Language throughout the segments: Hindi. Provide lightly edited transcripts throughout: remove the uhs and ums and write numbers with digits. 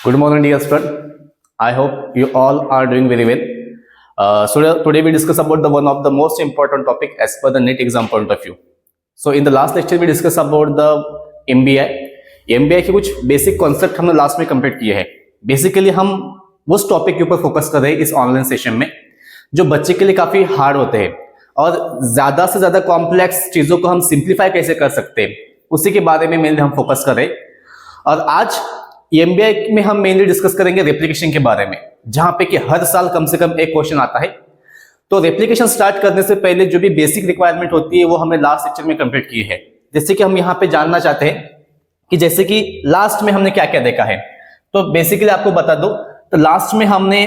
Good morning, dear student. I hope you all are doing very well. So today we discuss about the one of the most important topic as per the NET exam point of view. So in the last lecture we discuss about the MBI. MBI के कुछ बेसिक कॉन्सेप्ट हमने लास्ट में कंप्लीट किए हैं. बेसिकली हम उस टॉपिक के ऊपर फोकस कर रहे हैं इस ऑनलाइन सेशन में जो बच्चे के लिए काफी हार्ड होते हैं और ज्यादा से ज्यादा कॉम्प्लेक्स चीजों को हम सिंप्लीफाई कैसे कर सकते हैं उसी के बारे में मेनली हम फोकस कर रहे हैं. और आज एमबीआई में हम मेनली डिस्कस करेंगे रेप्लिकेशन के बारे में, जहां पे कि हर साल कम से कम एक क्वेश्चन आता है. तो रेप्लिकेशन स्टार्ट करने से पहले जो भी बेसिक रिक्वायरमेंट होती है वो हमने लास्ट लेक्चर में कंप्लीट की है. जैसे कि हम यहाँ पे जानना चाहते हैं कि जैसे कि लास्ट में हमने क्या क्या देखा है. तो बेसिकली आपको बता दो, तो लास्ट में हमने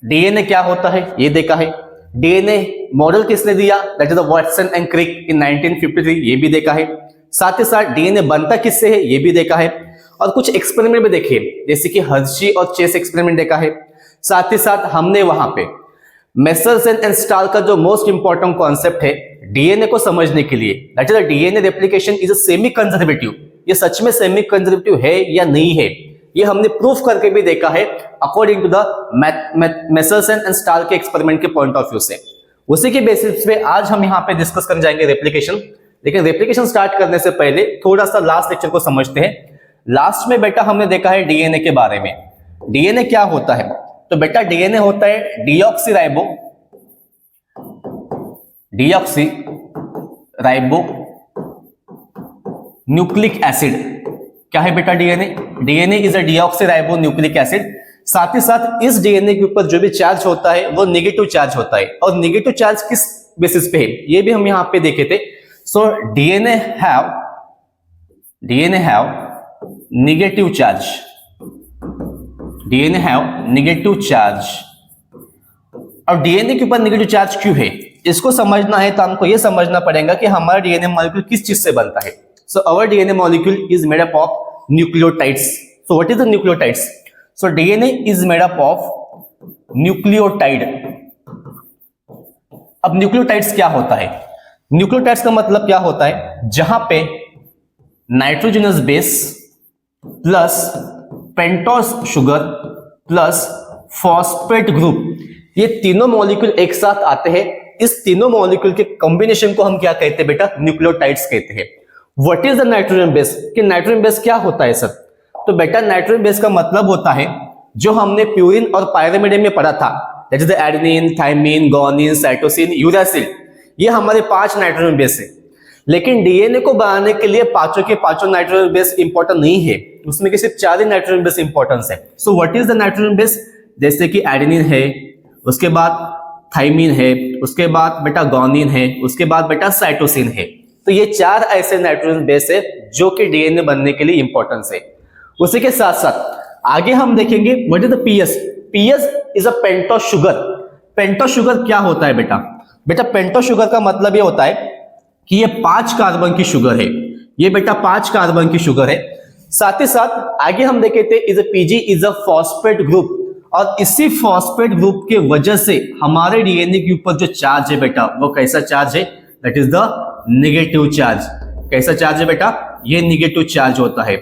डीएनए क्या होता है ये देखा है. डीएनए मॉडल किसने दिया, that is Watson and Crick in 1953, ये भी देखा है. साथ ही साथ डीएनए बनता किससे है ये भी देखा है. और कुछ एक्सपेरिमेंट भी देखे जैसे कि हर्शी और चेस एक्सपेरिमेंट देखा है. साथ ही साथ हमने वहां पे मेसर्सन एंड स्टाल का जो मोस्ट इंपॉर्टेंट कॉन्सेप्ट है डीएनए को समझने के लिए, that is DNA replication is a semi conservative. ये सच में सेमी कंजर्वेटिव है या नहीं है ये हमने प्रूफ करके भी देखा है according to the Meselson and Stahl के एक्सपेरिमेंट के पॉइंट ऑफ व्यू से. उसी के बेसिस पे आज हम यहाँ पे डिस्कस करने जाएंगे रेप्लिकेशन. लेकिन रेप्लिकेशन स्टार्ट करने से पहले थोड़ा सा लास्ट लेक्चर को समझते हैं. लास्ट में बेटा हमने देखा है डीएनए के बारे में. डीएनए क्या होता है, तो बेटा डीएनए होता है डीऑक्सीराइबो न्यूक्लिक एसिड. क्या है बेटा DNA? DNA is a deoxyribo nucleic acid. साथ ही साथ इस डीएनए के ऊपर जो भी चार्ज होता है वो नेगेटिव चार्ज होता है. और नेगेटिव चार्ज किस बेसिस पे है ये भी हम यहां पे देखे थे. So DNA have negative charge. DNA have negative charge. और डीएनए के ऊपर नेगेटिव चार्ज क्यों है इसको समझना है तो हमको ये समझना पड़ेगा कि हमारा डीएनए मॉलिक्यूल किस चीज से बनता है. So our DNA molecule is made up of nucleotides. So what is the nucleotides? So DNA is made up of nucleotide. अब न्यूक्लियोटाइड्स क्या होता है? न्यूक्लियोटाइड्स का मतलब क्या होता है, जहां पे nitrogenous base plus pentose sugar plus phosphate group, ये तीनों मॉलिक्यूल एक साथ आते हैं. इस तीनों मॉलिक्यूल के कॉम्बिनेशन को हम क्या कहते हैं बेटा? न्यूक्लियोटाइड्स कहते हैं. What is the nitrogen base? कि नाइट्रोजन बेस क्या होता है सर? तो बेटा नाइट्रोजन बेस का मतलब होता है जो हमने प्यूरिन और पायरिमिडिन में पढ़ा था, that is the adenine, thymine, guanine, cytosine, uracil. ये हमारे 5 नाइट्रोजन बेस है. लेकिन डीएनए को बनाने के लिए पांचों के पांचों नाइट्रोजन बेस इंपॉर्टेंट नहीं है, उसमें के सिर्फ 4 ही नाइट्रोजन बेस इंपॉर्टेंस है. सो what is the nitrogen base? जैसे कि एडेनिन है, उसके बाद थाइमिन है, उसके बाद बेटा गुआनिन है, उसके बाद बेटा साइटोसिन है. तो ये 4 ऐसे नाइट्रोजन बेस है जो कि डीएनए बनने के लिए इंपॉर्टेंस है. उसी के साथ साथ आगे हम देखेंगे what is the PS. PS is a pentose sugar. Pentose sugar क्या होता है बेटा? बेटा पेंटोस शुगर का मतलब ये होता है कि ये 5 कार्बन की शुगर है. ये बेटा 5 कार्बन की शुगर है. साथ ही साथ आगे हम देखे थे is PG is a phosphate group. और इसी फॉस्फेट ग्रुप के वजह से हमारे डीएनए के ऊपर जो चार्ज है बेटा वो कैसा चार्ज है? That is the negative charge. कैसा चार्ज है बेटा? ये नेगेटिव चार्ज होता है.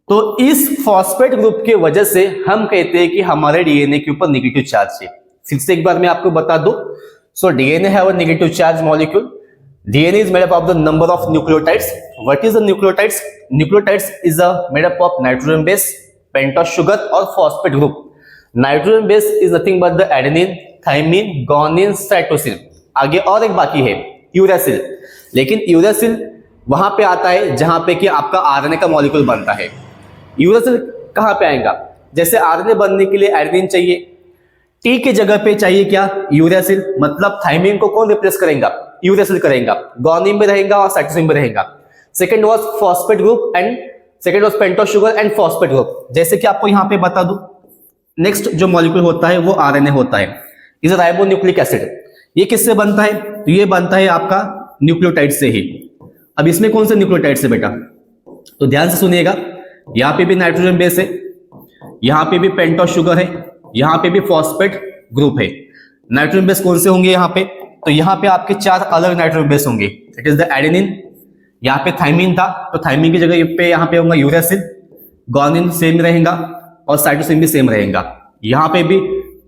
तो इस फॉस्फेट ग्रुप के वजह से हम कहते हैं कि हमारे डीएनए के ऊपर नेगेटिव चार्ज है. फिर से एक बार मैं आपको बता दूं. So DNA have a negative charge molecule. DNA is made up of the number of nucleotides. What is the nucleotides? Nucleotides is made up of nitrogen base, pentose sugar और phosphate group. Nitrogen base is nothing but the adenine, thymine, guanine, cytosine. आगे और एक बाकी है यूरासिल. लेकिन यूरासिल वहां पे आता है जहां पे कि आपका आरएनए का मॉलिक्यूल बनता है. यूरासिल कहां पे आएगा? जैसे आरएनए बनने के लिए एडेनिन चाहिए, टी के जगह पे चाहिए क्या? यूरासिल. मतलब थाइमिन को कौन रिप्लेस करेगा? यूरासिल करेगा. गुआनिन में रहेगा और साइटोसिन में रहेगा. Second was phosphate group and second was pentose sugar and phosphate group. जैसे कि आपको यहां पे बता दूं, नेक्स्ट जो मॉलिक्यूल होता है वो आरएनए होता है, इज अ राइबोन्यूक्लिक एसिड. ये किससे बनता है? तो ये बनता है आपका न्यूक्लियोटाइड से ही. अब इसमें कौन से न्यूक्लियोटाइड से बेटा? तो ध्यान से सुनिएगा. यहां पे भी नाइट्रोजन बेस है, यहां पे भी पेंटोस शुगर है, यहां पे भी फॉस्फेट ग्रुप है. नाइट्रोजन बेस कौन से होंगे यहां पे? तो यहां पे आपके 4 अलग नाइट्रोजन बेस होंगे. इट इज द एडेनिन, यहाँ पे थाइमिन था तो थाइमिन की जगह पे यहाँ पे होगा यूरासिल, गुआनिन सेम रहेगा, और साइटोसिन भी सेम रहेगा। यहाँ पे भी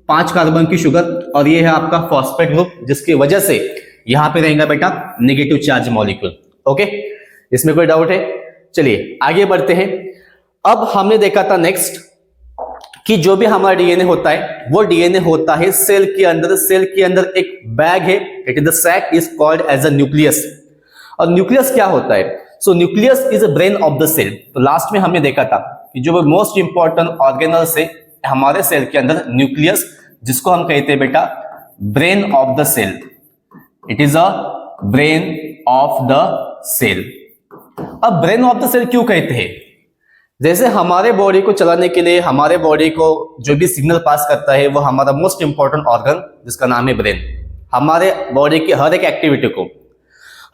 5 कार्बन की शुगर और ये है आपका फॉस्फेट ग्रुप, जिसकी वजह से यहाँ पे रहेगा बेटा नेगेटिव चार्ज मॉलिक्यूल। ओके, इसमें कोई डाउट है? चलिए आगे बढ़ते हैं। अब हमने देखा था नेक्स्ट कि जो भी हमारा डीएनए होता है वो डीएनए होता है सेल के अंदर। सेल के अंदर एक बैग है, it is the sac, is called as a nucleus. और न्यूक्लियस क्या होता है? So nucleus is a brain of the cell. तो लास्ट में हमने देखा था कि जो मोस्ट इंपॉर्टेंट ऑर्गेनल्स है हमारे सेल के अंदर, न्यूक्लियस, जिसको हम कहते हैं बेटा brain of the cell. It is a brain of the cell. अब ब्रेन ऑफ द सेल क्यों कहते हैं? जैसे हमारे बॉडी को चलाने के लिए, हमारे बॉडी को जो भी सिग्नल पास करता है वो हमारा मोस्ट इंपॉर्टेंट ऑर्गन जिसका नाम है ब्रेन, हमारे बॉडी की हर एक एक्टिविटी को,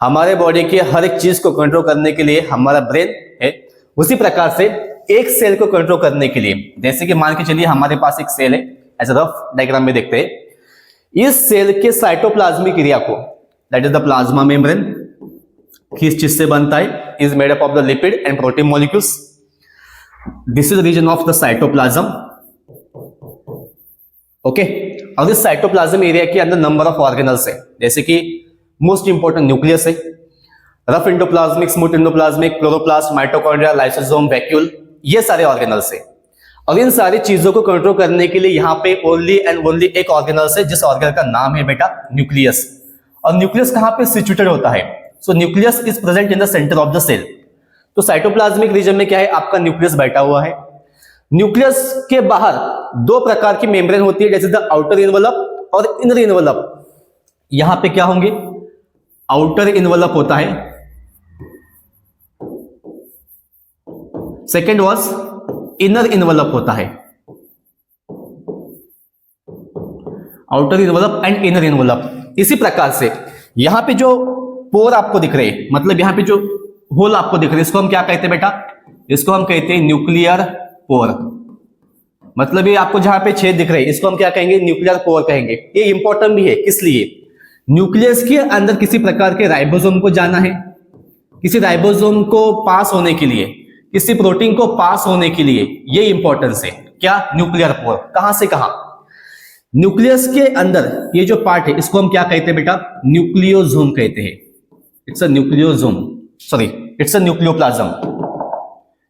हमारे बॉडी की हर एक चीज को कंट्रोल करने के लिए हमारा ब्रेन है। उसी प्रकार से एक सेल को कंट्रोल करने के लिए, जैसे कि मान के चलिए हमारे पास एक सेल है, ऐसा रफ डायग्राम में देखते हैं। इस सेल के साइटोप्लाज्मिक एरिया को, that is the plasma membrane, किस चीज से बनता है? Is made up of the lipid and protein molecules. This is reason of the cytoplasm. Okay, और इस साइटोप्लाज्म एरिया के अंदर नंबर ऑफ ऑर्गेनल्स है, जैसे कि मोस्ट इंपॉर्टेंट न्यूक्लियस है, rough endoplasmic, smooth endoplasmic, chloroplast, mitochondria, lysosome, vacuole, ये सारे ऑर्गेनल्स है। और इन सारी चीजों को कंट्रोल करने के लिए यहाँ पे ओनली एंड ओनली एक ऑर्गेनल्स है, जिस ऑर्गेनल का नाम है बेटा न्यूक्लियस। और न्यूक्लियस कहां पे सिचुएटेड होता है? So nucleus is present in the centre of the cell. तो साइटोप्लाज्मिक रीजन में क्या है? आपका न्यूक्लियस बैठा हुआ है। न्यूक्लियस के बाहर 2 प्रकार की मेम्ब्रेन होती है, जैसे द आउटर इनवलप और इनर इनवलप। यहां पे क्या होंगे? आउटर इनवलप होता है, सेकेंड वाज इनर इनवलप होता है। Outer envelope and inner envelope. इसी प्रकार से यहां पे जो पोर आपको दिख रहे हैं, मतलब यहां पे जो होल आपको दिख रहे हैं, इसको हम क्या कहते हैं बेटा? इसको हम कहते हैं न्यूक्लियर पोर। मतलब ये आपको जहां पे छेद दिख रहे हैं, इसको हम क्या कहेंगे? न्यूक्लियर पोर कहेंगे। ये इंपॉर्टेंट भी है, किस लिए? न्यूक्लियस के अंदर किसी प्रकार के राइबोसोम को जाना है, किसी राइबोसोम को पास होने के लिए, किसी प्रोटीन को पास होने के लिए, ये इंपॉर्टेंस है। क्या? Nuclear pore. कहां से कहां? न्यूक्लियस के अंदर ये जो पार्ट है, इसको हम क्या कहते हैं बेटा? न्यूक्लियोसोम कहते हैं। It's a nucleosome, sorry, it's a nucleoplasm.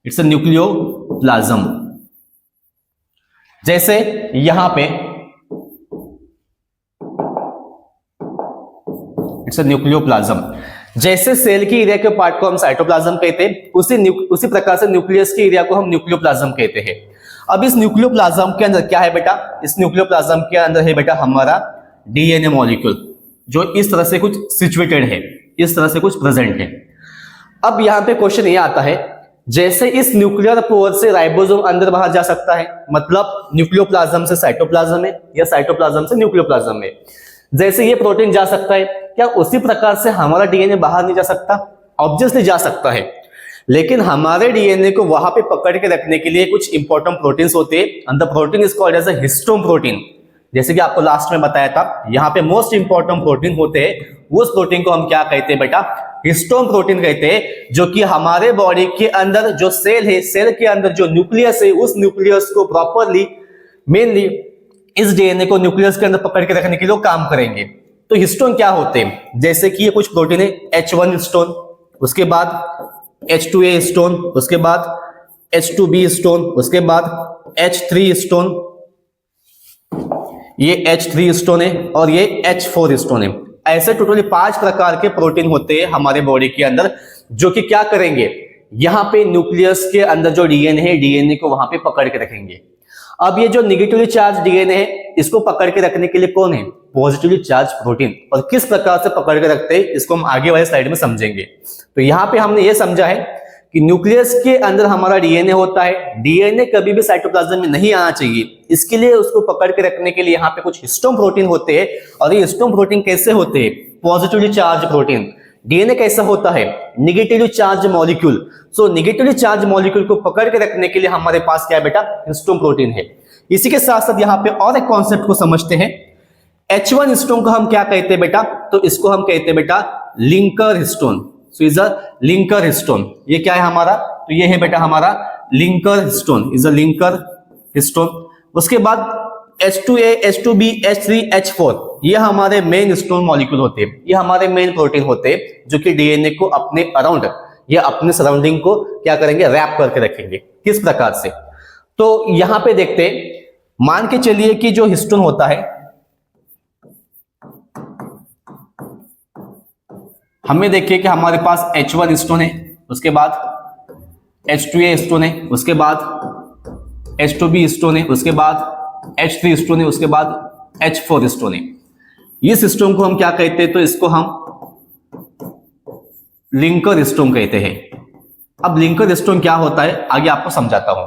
It's a nucleoplasm. जैसे यहां पे इट्स अ न्यूक्लियोप्लाज्म। जैसे सेल की एरिया के पार्ट को हम साइटोप्लाज्म कहते हैं, उसी प्रकार से न्यूक्लियस के एरिया को हम न्यूक्लियोप्लाज्म कहते हैं। अब इस न्यूक्लियोप्लाज्म के अंदर क्या है बेटा? इस न्यूक्लियोप्लाज्म के अंदर है बेटा हमारा डीएनए मॉलिक्यूल, जो इस तरह से कुछ सिचुएटेड है, इस तरह से कुछ प्रेजेंट है। अब यहां पे क्वेश्चन ये आता है, जैसे इस न्यूक्लियर पोर से राइबोसोम अंदर बाहर जा सकता है, मतलब न्यूक्लियोप्लाज्म से साइटोप्लाज्म में या साइटोप्लाज्म से न्यूक्लियोप्लाज्म में, जैसे ये प्रोटीन जा सकता है, क्या उसी प्रकार से हमारा डीएनए बाहर नहीं जा सकता? ऑब्वियसली जा सकता है, लेकिन हमारे डीएनए को वहां पे पकड़ के रखने के लिए कुछ इंपॉर्टेंट प्रोटीन्स होते हैं, and the protein is called as a histone protein. जैसे कि आपको लास्ट में बताया था, यहाँ पे मोस्ट इंपॉर्टेंट प्रोटीन होते हैं, उस प्रोटीन को हम क्या कहते हैं बेटा? हिस्टोन प्रोटीन कहते हैं, जो कि हमारे बॉडी के अंदर जो सेल है, सेल के अंदर जो न्यूक्लियस है, उस न्यूक्लियस को प्रॉपरली, मेनली इस डीएनए को न्यूक्लियस के अंदर पकड़ के रखने के लिए काम करेंगे। तो हिस्टोन क्या होते हैं? जैसे कि ये कुछ प्रोटीन है, H1 हिस्टोन, उसके बाद H2A हिस्टोन, उसके बाद H2B हिस्टोन, उसके बाद H3 हिस्टोन, ये H3 हिस्टोन है और ये H4 हिस्टोन है। ऐसे टोटली 5 प्रकार के प्रोटीन होते हैं हमारे बॉडी के अंदर, जो कि क्या करेंगे? यहां पे न्यूक्लियस के अंदर जो डीएनए है, डीएनए को वहां पे पकड़ के रखेंगे। अब ये जो नेगेटिवली चार्ज डीएनए है, इसको पकड़ के रखने के लिए कौन है? Positively charge protein. और किस प्रकार से पकड़ के रखते हैं, इसको हम आगे वाले स्लाइड में समझेंगे। तो यहां पे हमने ये समझा है कि न्यूक्लियस के अंदर हमारा डीएनए होता है, डीएनए कभी भी साइटोप्लाज्म में नहीं आना चाहिए, इसके लिए उसको पकड़ के रखने के लिए यहाँ पे कुछ हिस्टोन प्रोटीन होते हैं। और ये हिस्टोन प्रोटीन कैसे होते हैं? Positively charge protein. डीएनए कैसा होता है? Negatively charge molecule. So negatively charge molecule को पकड़ के रखने के लिए हमारे पास क्या है बेटा? हिस्टोन प्रोटीन है। इसी के साथ साथ यहाँ पे और एक कॉन्सेप्ट को समझते हैं। H1 हिस्टोन को हम क्या कहते हैं बेटा? तो इसको हम कहते हैं बेटा linker histone. So is a linker histone. ये क्या है हमारा? तो ये है बेटा हमारा linker histone, is a linker histone. उसके बाद H2A, H2B, H3, H4 ये हमारे मेन हिस्टोन मॉलिक्यूल होते हैं, ये हमारे मेन प्रोटीन होते हैं जो कि डीएनए को अपने अराउंड या अपने सराउंडिंग को क्या करेंगे, रैप करके रखेंगे। किस प्रकार से, तो यहां पे देखते हैं, मान के चलिए कि जो हिस्टोन होता है, हमें देखिए कि हमारे पास H1 हिस्टोन है, उसके बाद H2A हिस्टोन है, उसके बाद H2B हिस्टोन है, उसके बाद H3 हिस्टोन है, उसके बाद H4 हिस्टोन है। इस हिस्टोन को हम क्या कहते हैं, तो इसको हम लिंकर हिस्टोन कहते हैं। अब लिंकर हिस्टोन क्या होता है आगे आपको समझाता हूं।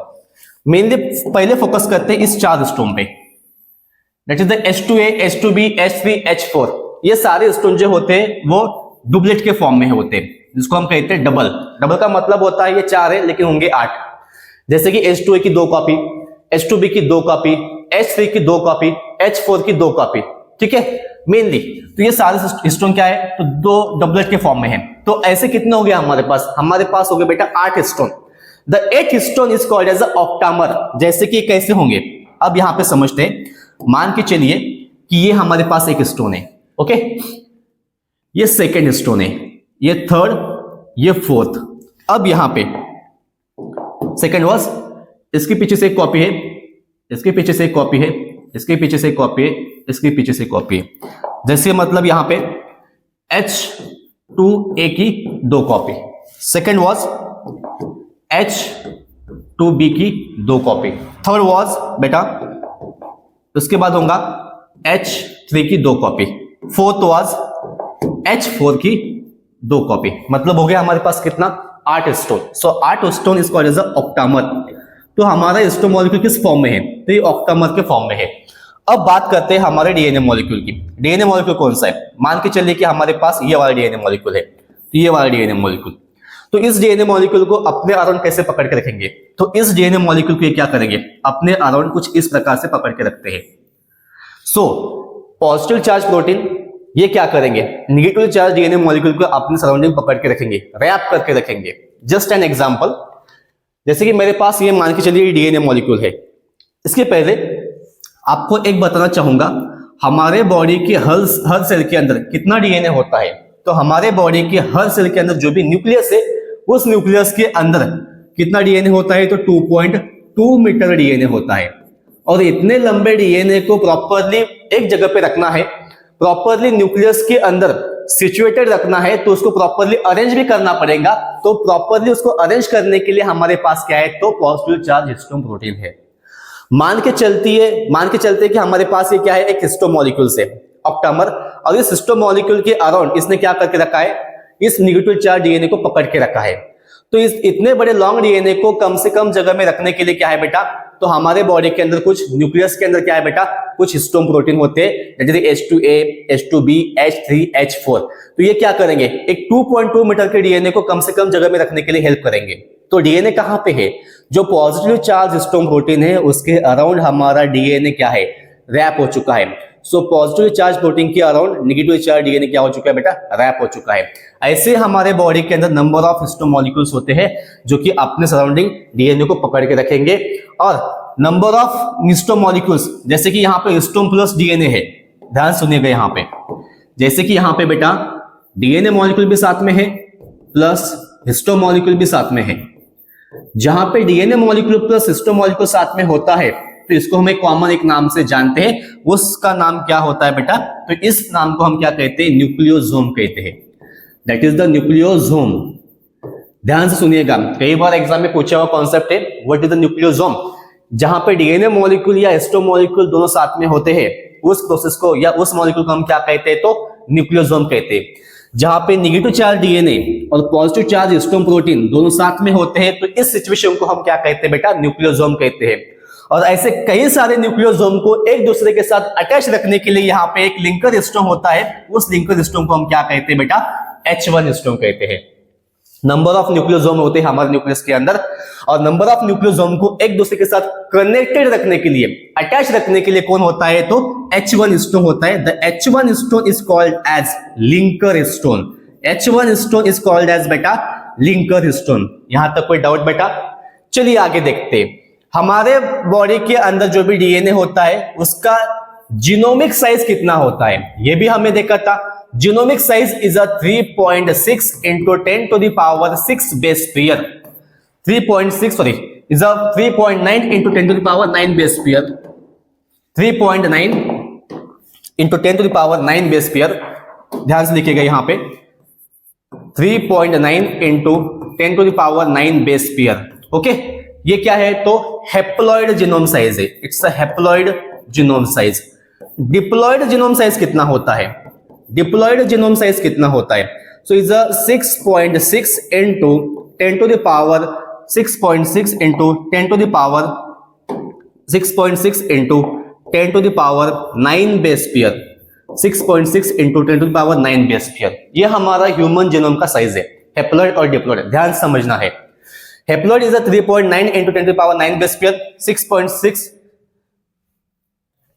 मेनली पहले फोकस करते हैं इस 4 हिस्टोन पे, that is the H2A, H2B, H3, H4। ये सारे हिस्टोन जो होते हैं वो डुप्लेट के फॉर्म में होते हैं, जिसको हम कहते हैं डबल। डबल का मतलब होता है ये 4 है लेकिन होंगे 8, जैसे कि H2A की 2 कॉपी, H2B की 2 कॉपी, H3 की 2 कॉपी, H4 की 2 कॉपी, ठीक है मेनली। तो ये सारे हिस्टोन क्या है, तो 2 डबलेट के फॉर्म में है। तो ऐसे कितने हो गए हमारे पास हो गए बेटा 8 histone. The 8th histone is called as a octamer. जैसे कि कैसे होंगे, अब यहां पे समझते हैं। मान के चलिए कि ये हमारे पास एक हिस्टोन है, ओके, ये सेकेंड हिस्टोन है, ये थर्ड, ये फोर्थ। अब यहां पे सेकेंड वॉज, इसके पीछे से एक कॉपी है, इसके पीछे से एक कॉपी है, इसके पीछे से एक कॉपी है, इसके पीछे से एक कॉपी है। जैसे मतलब यहां पे H2A की 2 कॉपी, सेकेंड वॉज H2B की 2 कॉपी, थर्ड वॉज बेटा उसके बाद होगा H3 की 2 कॉपी, फोर्थ वॉज H4 की 2 कॉपी। मतलब हो गया हमारे पास कितना, 8 histone. So 8 histone is called as a octamer. तो हमारा हिस्टोन मॉलिक्यूल किस फॉर्म में है, तो ये ऑक्टामर के फॉर्म में है। अब बात करते हैं हमारे डीएनए मॉलिक्यूल की। डीएनए मॉलिक्यूल कौन सा है, मान के चलिए कि हमारे पास ये वाला डीएनए मॉलिक्यूल है, तो ये वाला डीएनए मॉलिक्यूल। तो इस डीएनए मॉलिक्यूल को अपने अराउंड कैसे पकड़ के रखेंगे, तो इस डीएनए मॉलिक्यूल को क्या करेंगे, अपने अराउंड कुछ इस प्रकार से पकड़ के रखते हैं। सो पॉजिटिव चार्ज प्रोटीन ये क्या करेंगे, नेगेटिव चार्ज डीएनए मॉलिक्यूल को अपने सराउंडिंग पकड़ के रखेंगे, रैप करके रखेंगे। जस्ट एन एग्जांपल, जैसे कि मेरे पास ये मान के चलिए डीएनए मॉलिक्यूल है। इसके पहले आपको एक बताना चाहूंगा, हमारे बॉडी के हर सेल के अंदर कितना डीएनए होता है। तो हमारे बॉडी के हर सेल के अंदर जो भी न्यूक्लियस है, उस न्यूक्लियस के अंदर कितना डीएनए होता है, तो 2.2 मीटर डीएनए होता है। और इतने लंबे डीएनए को प्रॉपरली एक जगह पे रखना है, प्रॉपरली न्यूक्लियस के अंदर सिचुएटेड रखना है, तो उसको प्रॉपरली अरेंज भी करना पड़ेगा। तो प्रॉपरली उसको अरेंज करने के लिए हमारे पास क्या है, तो पॉजिटिव चार्ज हिस्टोन प्रोटीन है। मान के चलते हैं कि हमारे पास ये क्या है, एक हिस्टोन मॉलिक्यूल से ऑक्टामर, और इस हिस्टोन मॉलिक्यूल के अराउंड इसने क्या करके रखा है, इस नेगेटिव चार्ज डीएनए को पकड़ के रखा है। तो इस इतने बड़े लॉन्ग डीएनए को कम से कम जगह में रखने के लिए क्या है बेटा, तो हमारे बॉडी के अंदर कुछ न्यूक्लियस के अंदर क्या है बेटा, कुछ हिस्टोन प्रोटीन होते हैं, जैसे H2A, H2B, H3, H4। तो ये क्या करेंगे, एक 2.2 मीटर के डीएनए को कम से कम जगह में रखने के लिए हेल्प करेंगे। तो डीएनए कहां पे है, जो पॉजिटिव चार्ज हिस्टोन प्रोटीन है उसके अराउंड हमारा डीएनए क्या है, रैप हो चुका है। सो पॉजिटिव चार्ज प्रोटीन के अराउंड नेगेटिव चार्ज डीएनए क्या हो चुका है बेटा, रैप हो चुका है। ऐसे हमारे बॉडी के अंदर नंबर ऑफ हिस्टोन मॉलिक्यूल्स होते हैं जो कि अपने सराउंडिंग डीएनए को पकड़ के रखेंगे। और नंबर ऑफ हिस्टोन मॉलिक्यूल्स, जैसे कि यहाँ पे हिस्टोन प्लस डीएनए है, ध्यान सुनिएगा यहाँ पे, जैसे कि यहाँ पे बेटा डीएनए मॉलिक्यूल भी साथ में है प्लस हिस्टोन मॉलिक्यूल भी साथ में है। जहां पे DNA molecule plus histone molecule साथ में होता है, तो इसको हम एक कॉमन एक नाम से जानते हैं, उसका नाम क्या होता है बेटा, तो इस नाम को हम क्या कहते हैं, न्यूक्लियोसोम कहते हैं। That is the nucleosome. ध्यान से सुनिएगा, कई बार एग्जाम में पूछा हुआ कॉन्सेप्ट है, व्हाट इज द न्यूक्लियोसोम। जहां पे डीएनए मॉलिक्यूल या हिस्टोन मॉलिक्यूल दोनों साथ में होते हैं, उस प्रोसेस को या उस मॉलिक्यूल को हम क्या कहते हैं, तो न्यूक्लियोसोम कहते हैं। जहां पे नेगेटिव चार्ज डीएनए और पॉजिटिव चार्ज हिस्टोन प्रोटीन दोनों साथ में होते हैं, तो इस सिचुएशन को हम क्या कहते हैं बेटा, न्यूक्लियोसोम कहते हैं। और ऐसे कई सारे न्यूक्लियोसोम को एक दूसरे के साथ अटैच रखने के लिए यहाँ पे एक लिंकर हिस्टोन होता है, उस लिंकर हिस्टोन को हम क्या कहते हैं बेटा, H1 हिस्टोन कहते हैं। नंबर ऑफ न्यूक्लियोसोम होते हैं हमारे न्यूक्लियस के अंदर, और नंबर ऑफ न्यूक्लियोसोम को एक दूसरे के साथ कनेक्टेड रखने के लिए, अटैच रखने के लिए कौन होता है, तो H1 हिस्टोन होता है। The H1 histone is called as linker histone. H1 histone is called as बेटा लिंकर हिस्टोन। यहां तक कोई डाउट बेटा? चलिए आगे देखते हैं। हमारे बॉडी के अंदर जो भी डीएनए होता है उसका जीनोमिक साइज कितना होता है, ये भी हमने देखा था। Genomic size is a 3.6 into 10 to the power 6 base pair. 3.6 sorry is a 3.9 into 10 to the power 9 base pair. 3.9 into 10 to the power 9 base pair, ध्यान से लिखिएगा यहां पे 3.9 into 10 to the power 9 base pair. Okay, ये क्या है तो हैप्लॉइड जीनोम साइज है, it's a haploid genome size. Diploid genome size कितना होता है, डिप्लॉइड जीनोम साइज कितना होता है, so is a 6.6 into 10 to the power 6.6 into 10 to the power 6.6 into 10 to the power 9 base pair. 6.6 into 10 to the power 9 base pair, ये हमारा ह्यूमन जीनोम का साइज है, हैप्लॉइड और डिप्लॉइड, ध्यान समझना है। Haploid is a 3.9 into 10 to the power 9 base pair, 6.6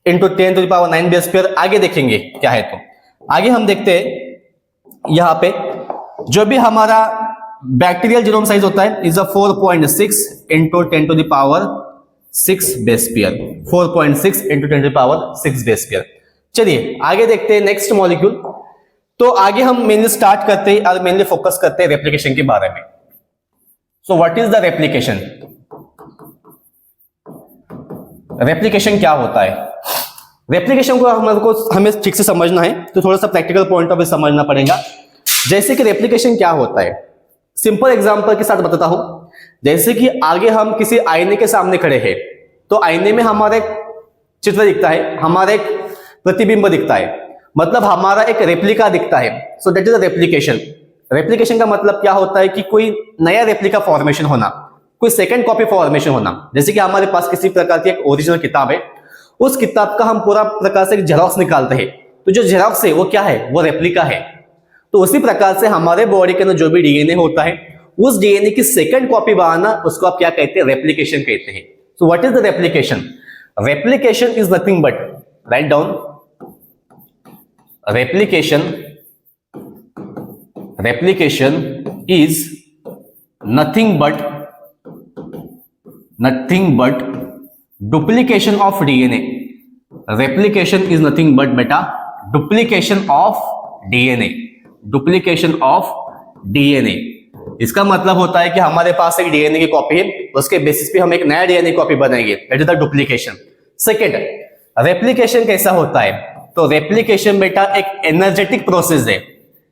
into 10 to the power 9 base pair. आगे देखेंगे क्या है, तो आगे हम देखते हैं यहां पे जो भी हमारा बैक्टीरियल जीनोम साइज होता है is a 4.6 into 10 to the power 6 base pair. 4.6 into 10 to the power 6 base pair. चलिए आगे देखते हैं नेक्स्ट मॉलिक्यूल। तो आगे हम मेनली स्टार्ट करते हैं और मेनली फोकस करते हैं रेप्लिकेशन के बारे में। सो what is the replication? Replication क्या होता है? रेप्लिकेशन को हमें ठीक से समझना है तो थोड़ा सा प्रैक्टिकल पॉइंट ऑफ व्यू समझना पड़ेगा। जैसे कि रेप्लिकेशन क्या होता है, सिंपल एग्जांपल के साथ बताता हूं। जैसे कि आगे हम किसी आईने के सामने खड़े हैं, तो आईने में हमारा एक चित्र दिखता है, हमारा एक प्रतिबिंब दिखता है, मतलब हमारा एक रेप्लिका दिखता है। So that is a replication. Replication का मतलब क्या होता है कि कोई नया रेप्लिका फॉर्मेशन होना, कोई सेकंड कॉपी फॉर्मेशन होना। जैसे कि हमारे पास किसी प्रकार की एक ओरिजिनल किताब है, उस किताब का हम पूरा प्रकार से जेरॉक्स निकालते हैं, तो जो जेरॉक्स है वो क्या है, वो रेप्लिका है। तो उसी प्रकार से हमारे बॉडी के अंदर जो भी डीएनए होता है, उस डीएनए की सेकंड कॉपी बनाना, उसको आप क्या कहते हैं, रेप्लिकेशन कहते हैं। सो what is the replication? Replication is nothing but, write down, replication is nothing but duplication of DNA. Replication is nothing but beta duplication of DNA. Duplication of DNA. इसका मतलब होता है कि हमारे पास एक डीएनए की कॉपी है, उसके बेसिस पे हम एक नया डीएनए कॉपी बनाएंगे, that is the duplication. Second, replication कैसा होता है? तो रेप्लिकेशन बेटा एक एनर्जेटिक प्रोसेस है।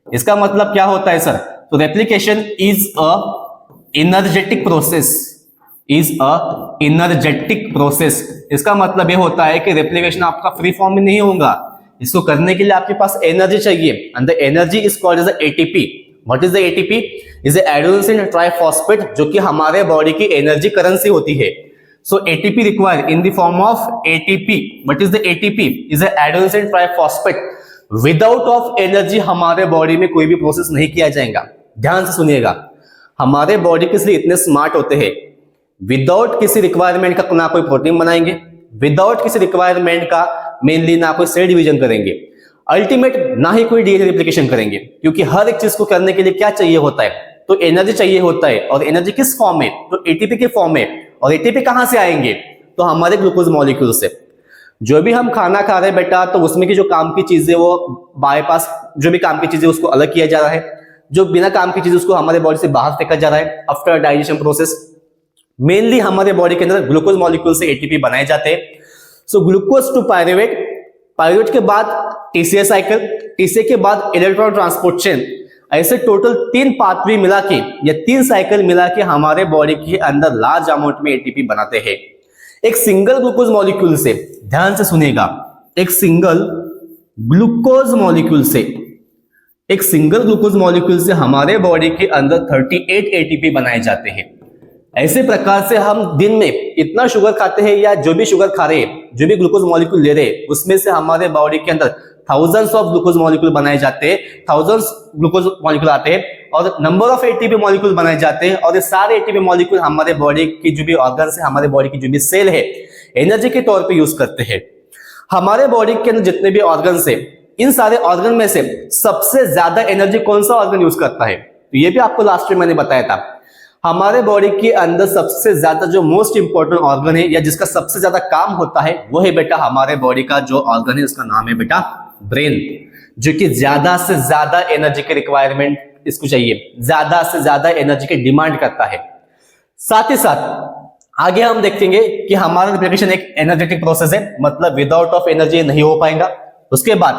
इसका मतलब क्या होता है सर? तो replication is a energetic process, इसका मतलब ये होता है कि रेप्लिकेशन आपका फ्री फॉर्म में नहीं होगा, इसको करने के लिए आपके पास एनर्जी चाहिए, and the energy is called as ATP. What is the ATP? Is adenosine triphosphate, जो कि हमारे बॉडी की एनर्जी करेंसी होती है। So ATP required in the form of ATP. What is the ATP? Is a adenosine triphosphate. Without of energy हमारे बॉडी में कोई भी प्रोसेस नहीं किया जाएगा। ध्यान से सुनिएगा, हमारे बॉडी के लिए इतने स्मार्ट होते हैं, विदाउट किसी रिक्वायरमेंट का ना कोई प्रोटीन बनाएंगे, विदाउट किसी रिक्वायरमेंट का मेनली ना कोई सेल डिवीजन करेंगे, अल्टीमेट ना ही कोई डीएनए रिप्लिकेशन करेंगे, क्योंकि हर एक चीज को करने के लिए क्या चाहिए होता है, तो एनर्जी चाहिए होता है। और एनर्जी किस फॉर्म में? तो एटीपी के फॉर्म में। और एटीपी कहां से आएंगे? तो हमारे ग्लूकोज मॉलिक्यूल से। जो भी हम खाना खा रहे हैं बेटा, तो उसमें की जो काम की चीजें वो बाईपास, जो भी काम की चीजें उसको अलग किया जा रहा है, जो बिना काम की चीज उसको हमारे बॉडी से बाहर फेंका जा रहा है आफ्टर डाइजेशन प्रोसेस। मेनली हमारे बॉडी के अंदर ग्लूकोज मॉलिक्यूल से एटीपी बनाए जाते हैं। So glucose to pyruvate, pyruvate के बाद टीसीए साइकिल, टीसीए के बाद इलेक्ट्रॉन ट्रांसपोर्ट चेन, ऐसे टोटल 3 पाथवे मिला के या 3 साइकिल मिला के हमारे बॉडी के अंदर लार्ज अमाउंट में एटीपी बनाते हैं। एक सिंगल ग्लूकोज मॉलिक्यूल से, ध्यान से सुनिएगा, एक सिंगल ग्लूकोज मॉलिक्यूल से हमारे बॉडी के अंदर 38 एटीपी बनाए जाते हैं। ऐसे प्रकार से हम दिन में इतना शुगर खाते हैं, या जो भी शुगर खा रहे हैं, जो भी ग्लूकोज मॉलिक्यूल ले रहे हैं, उसमें से हमारे बॉडी के अंदर थाउजेंड्स ऑफ ग्लूकोज मॉलिक्यूल बनाए जाते हैं, थाउजेंड्स ग्लूकोज मॉलिक्यूल आते हैं और नंबर ऑफ एटीपी मॉलिक्यूल बनाए जाते हैं। और ये सारे एटीपी मॉलिक्यूल हमारे बॉडी की जो भी ऑर्गन्स है, हमारे बॉडी की जो भी सेल है, एनर्जी के तौर पे यूज करते हैं। हमारे बॉडी के अंदर जितने भी ऑर्गन्स है, इन सारे ऑर्गन में से सबसे ज्यादा एनर्जी कौन सा ऑर्गन यूज करता है? तो ये भी आपको लास्ट में मैंने बताया था। हमारे बॉडी के अंदर सबसे ज्यादा जो मोस्ट इंपॉर्टेंट ऑर्गन है या जिसका सबसे ज्यादा काम होता है वो है बेटा हमारे बॉडी का जो ऑर्गन है उसका नाम है बेटा ब्रेन, जो कि ज्यादा से ज्यादा एनर्जी की रिक्वायरमेंट इसको चाहिए, ज्यादा से ज्यादा एनर्जी की डिमांड करता है। साथ ही साथ आगे हम देखेंगे कि हमारा रेप्लिकेशन एक एनर्जेटिक प्रोसेस है, मतलब विदाउट ऑफ एनर्जी नहीं हो पाएगा। उसके बाद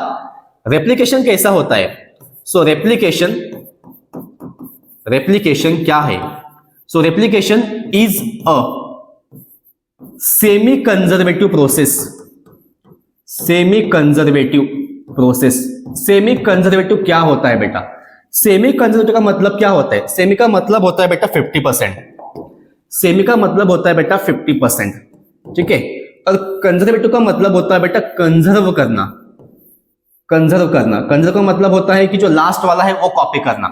रेप्लिकेशन कैसा होता है? सो रेप्लिकेशन क्या है? So replication is a semi conservative process. Semi conservative क्या होता है बेटा? सेमी कंजर्वेटिव का मतलब क्या होता है? सेमी का मतलब होता है बेटा 50%। सेमी का मतलब होता है बेटा 50%, ठीक है। और कंजर्वेटिव का मतलब होता है बेटा कंजर्व करना। कंजर्व का मतलब होता है कि जो लास्ट वाला है वो कॉपी करना।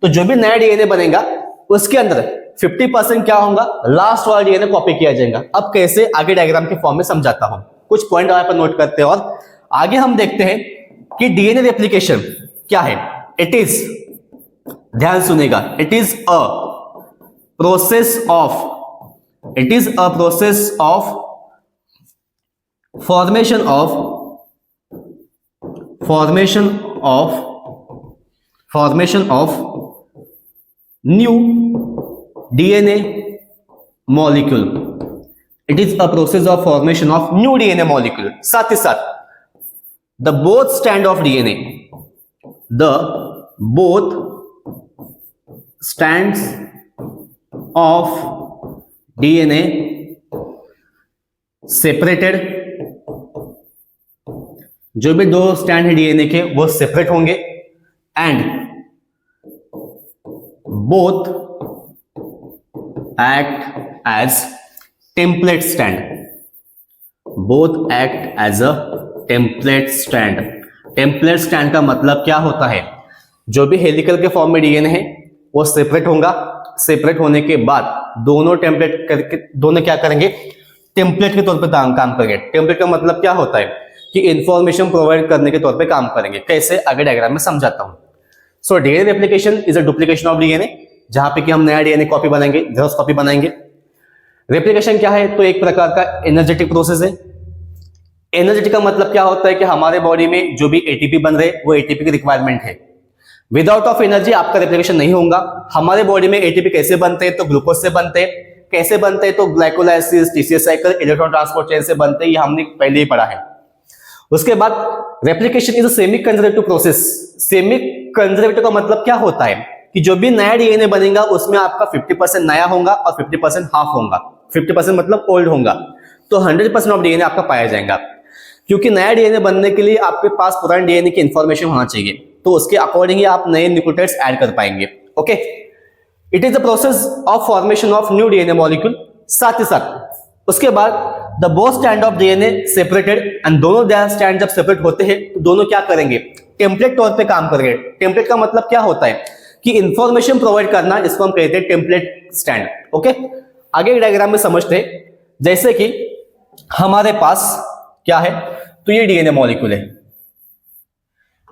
तो जो भी नया डीएनए बनेगा उसके अंदर 50% क्या होगा? लास्ट वाला डीएनए कॉपी किया जाएगा। अब कैसे? आगे डायग्राम के फॉर्म में समझाता हूं, कुछ पॉइंट यहाँ पर नोट करते हैं और आगे हम देखते हैं कि डीएनए रेप्लिकेशन क्या है। इट इज, ध्यान सुनेगा, it is a process of formation of new DNA molecule. It is a process of formation of new DNA molecule. साथ ही साथ the both stand of DNA, the both stands of DNA separated, जो भी दो स्टैंड है डीएनए के वो सेपरेट होंगे। And both act as template strand. Both act as a template strand. Template strand का मतलब क्या होता है? जो भी हेलिकल के फॉर्म में डीएनए है वो सेपरेट होगा। सेपरेट होने के बाद दोनों टेम्पलेट करके दोनों क्या करेंगे? टेम्पलेट के तौर पे काम करेंगे। टेम्पलेट का मतलब क्या होता है कि इंफॉर्मेशन प्रोवाइड करने के तौर पे काम करेंगे। कैसे? आगे डायग्राम में समझाता हूं। So DNA replication is a duplication of DNA, जहां पे कि हम नया डीएनए कॉपी बनाएंगे, जेरॉक्स कॉपी बनाएंगे। रेप्लिकेशन क्या है? तो एक प्रकार का एनर्जेटिक प्रोसेस है। एनर्जेटिक का मतलब क्या होता है कि हमारे बॉडी में जो भी एटीपी बन रहे वो एटीपी की रिक्वायरमेंट है। विदाउट ऑफ एनर्जी आपका रेप्लिकेशन नहीं होगा। हमारे बॉडी में एटीपी कैसे बनते हैं? तो ग्लूकोज से बनते हैं। कैसे बनते हैं? तो glycolysis, TCS cycle, electron transport chain से बनते हैं। ये हमने पहले ही पढ़ा है। उसके बाद replication is a semi conservative process. Semi conservative का मतलब क्या होता है कि जो भी नया डीएनए बनेगा उसमें आपका 50% नया होगा और 50% हाफ होगा। 50% मतलब ओल्ड होगा, तो 100% ऑफ डीएनए आपका पाया जाएगा। क्योंकि नया डीएनए बनने के लिए आपके पास पुराने डीएनए की इंफॉर्मेशन होना चाहिए, तो उसके अकॉर्डिंग ही आप नए न्यूक्लियोटाइड्स ऐड कर पाएंगे। Okay, it is the process of formation of new DNA molecule. साथ ही साथ उसके बाद the both stand of DNA separated, and दोनों स्टैंड जब सेपरेट होते हैं तो दोनों क्या करेंगे? टेम्पलेट तौर पे काम करेंगे। टेम्पलेट का मतलब क्या होता है कि इंफॉर्मेशन प्रोवाइड करना, इसको हम कहते हैं टेम्पलेट स्टैंड। ओके, आगे डायग्राम में समझते हैं। जैसे कि हमारे पास क्या है? तो ये डीएनए मॉलिक्यूल है।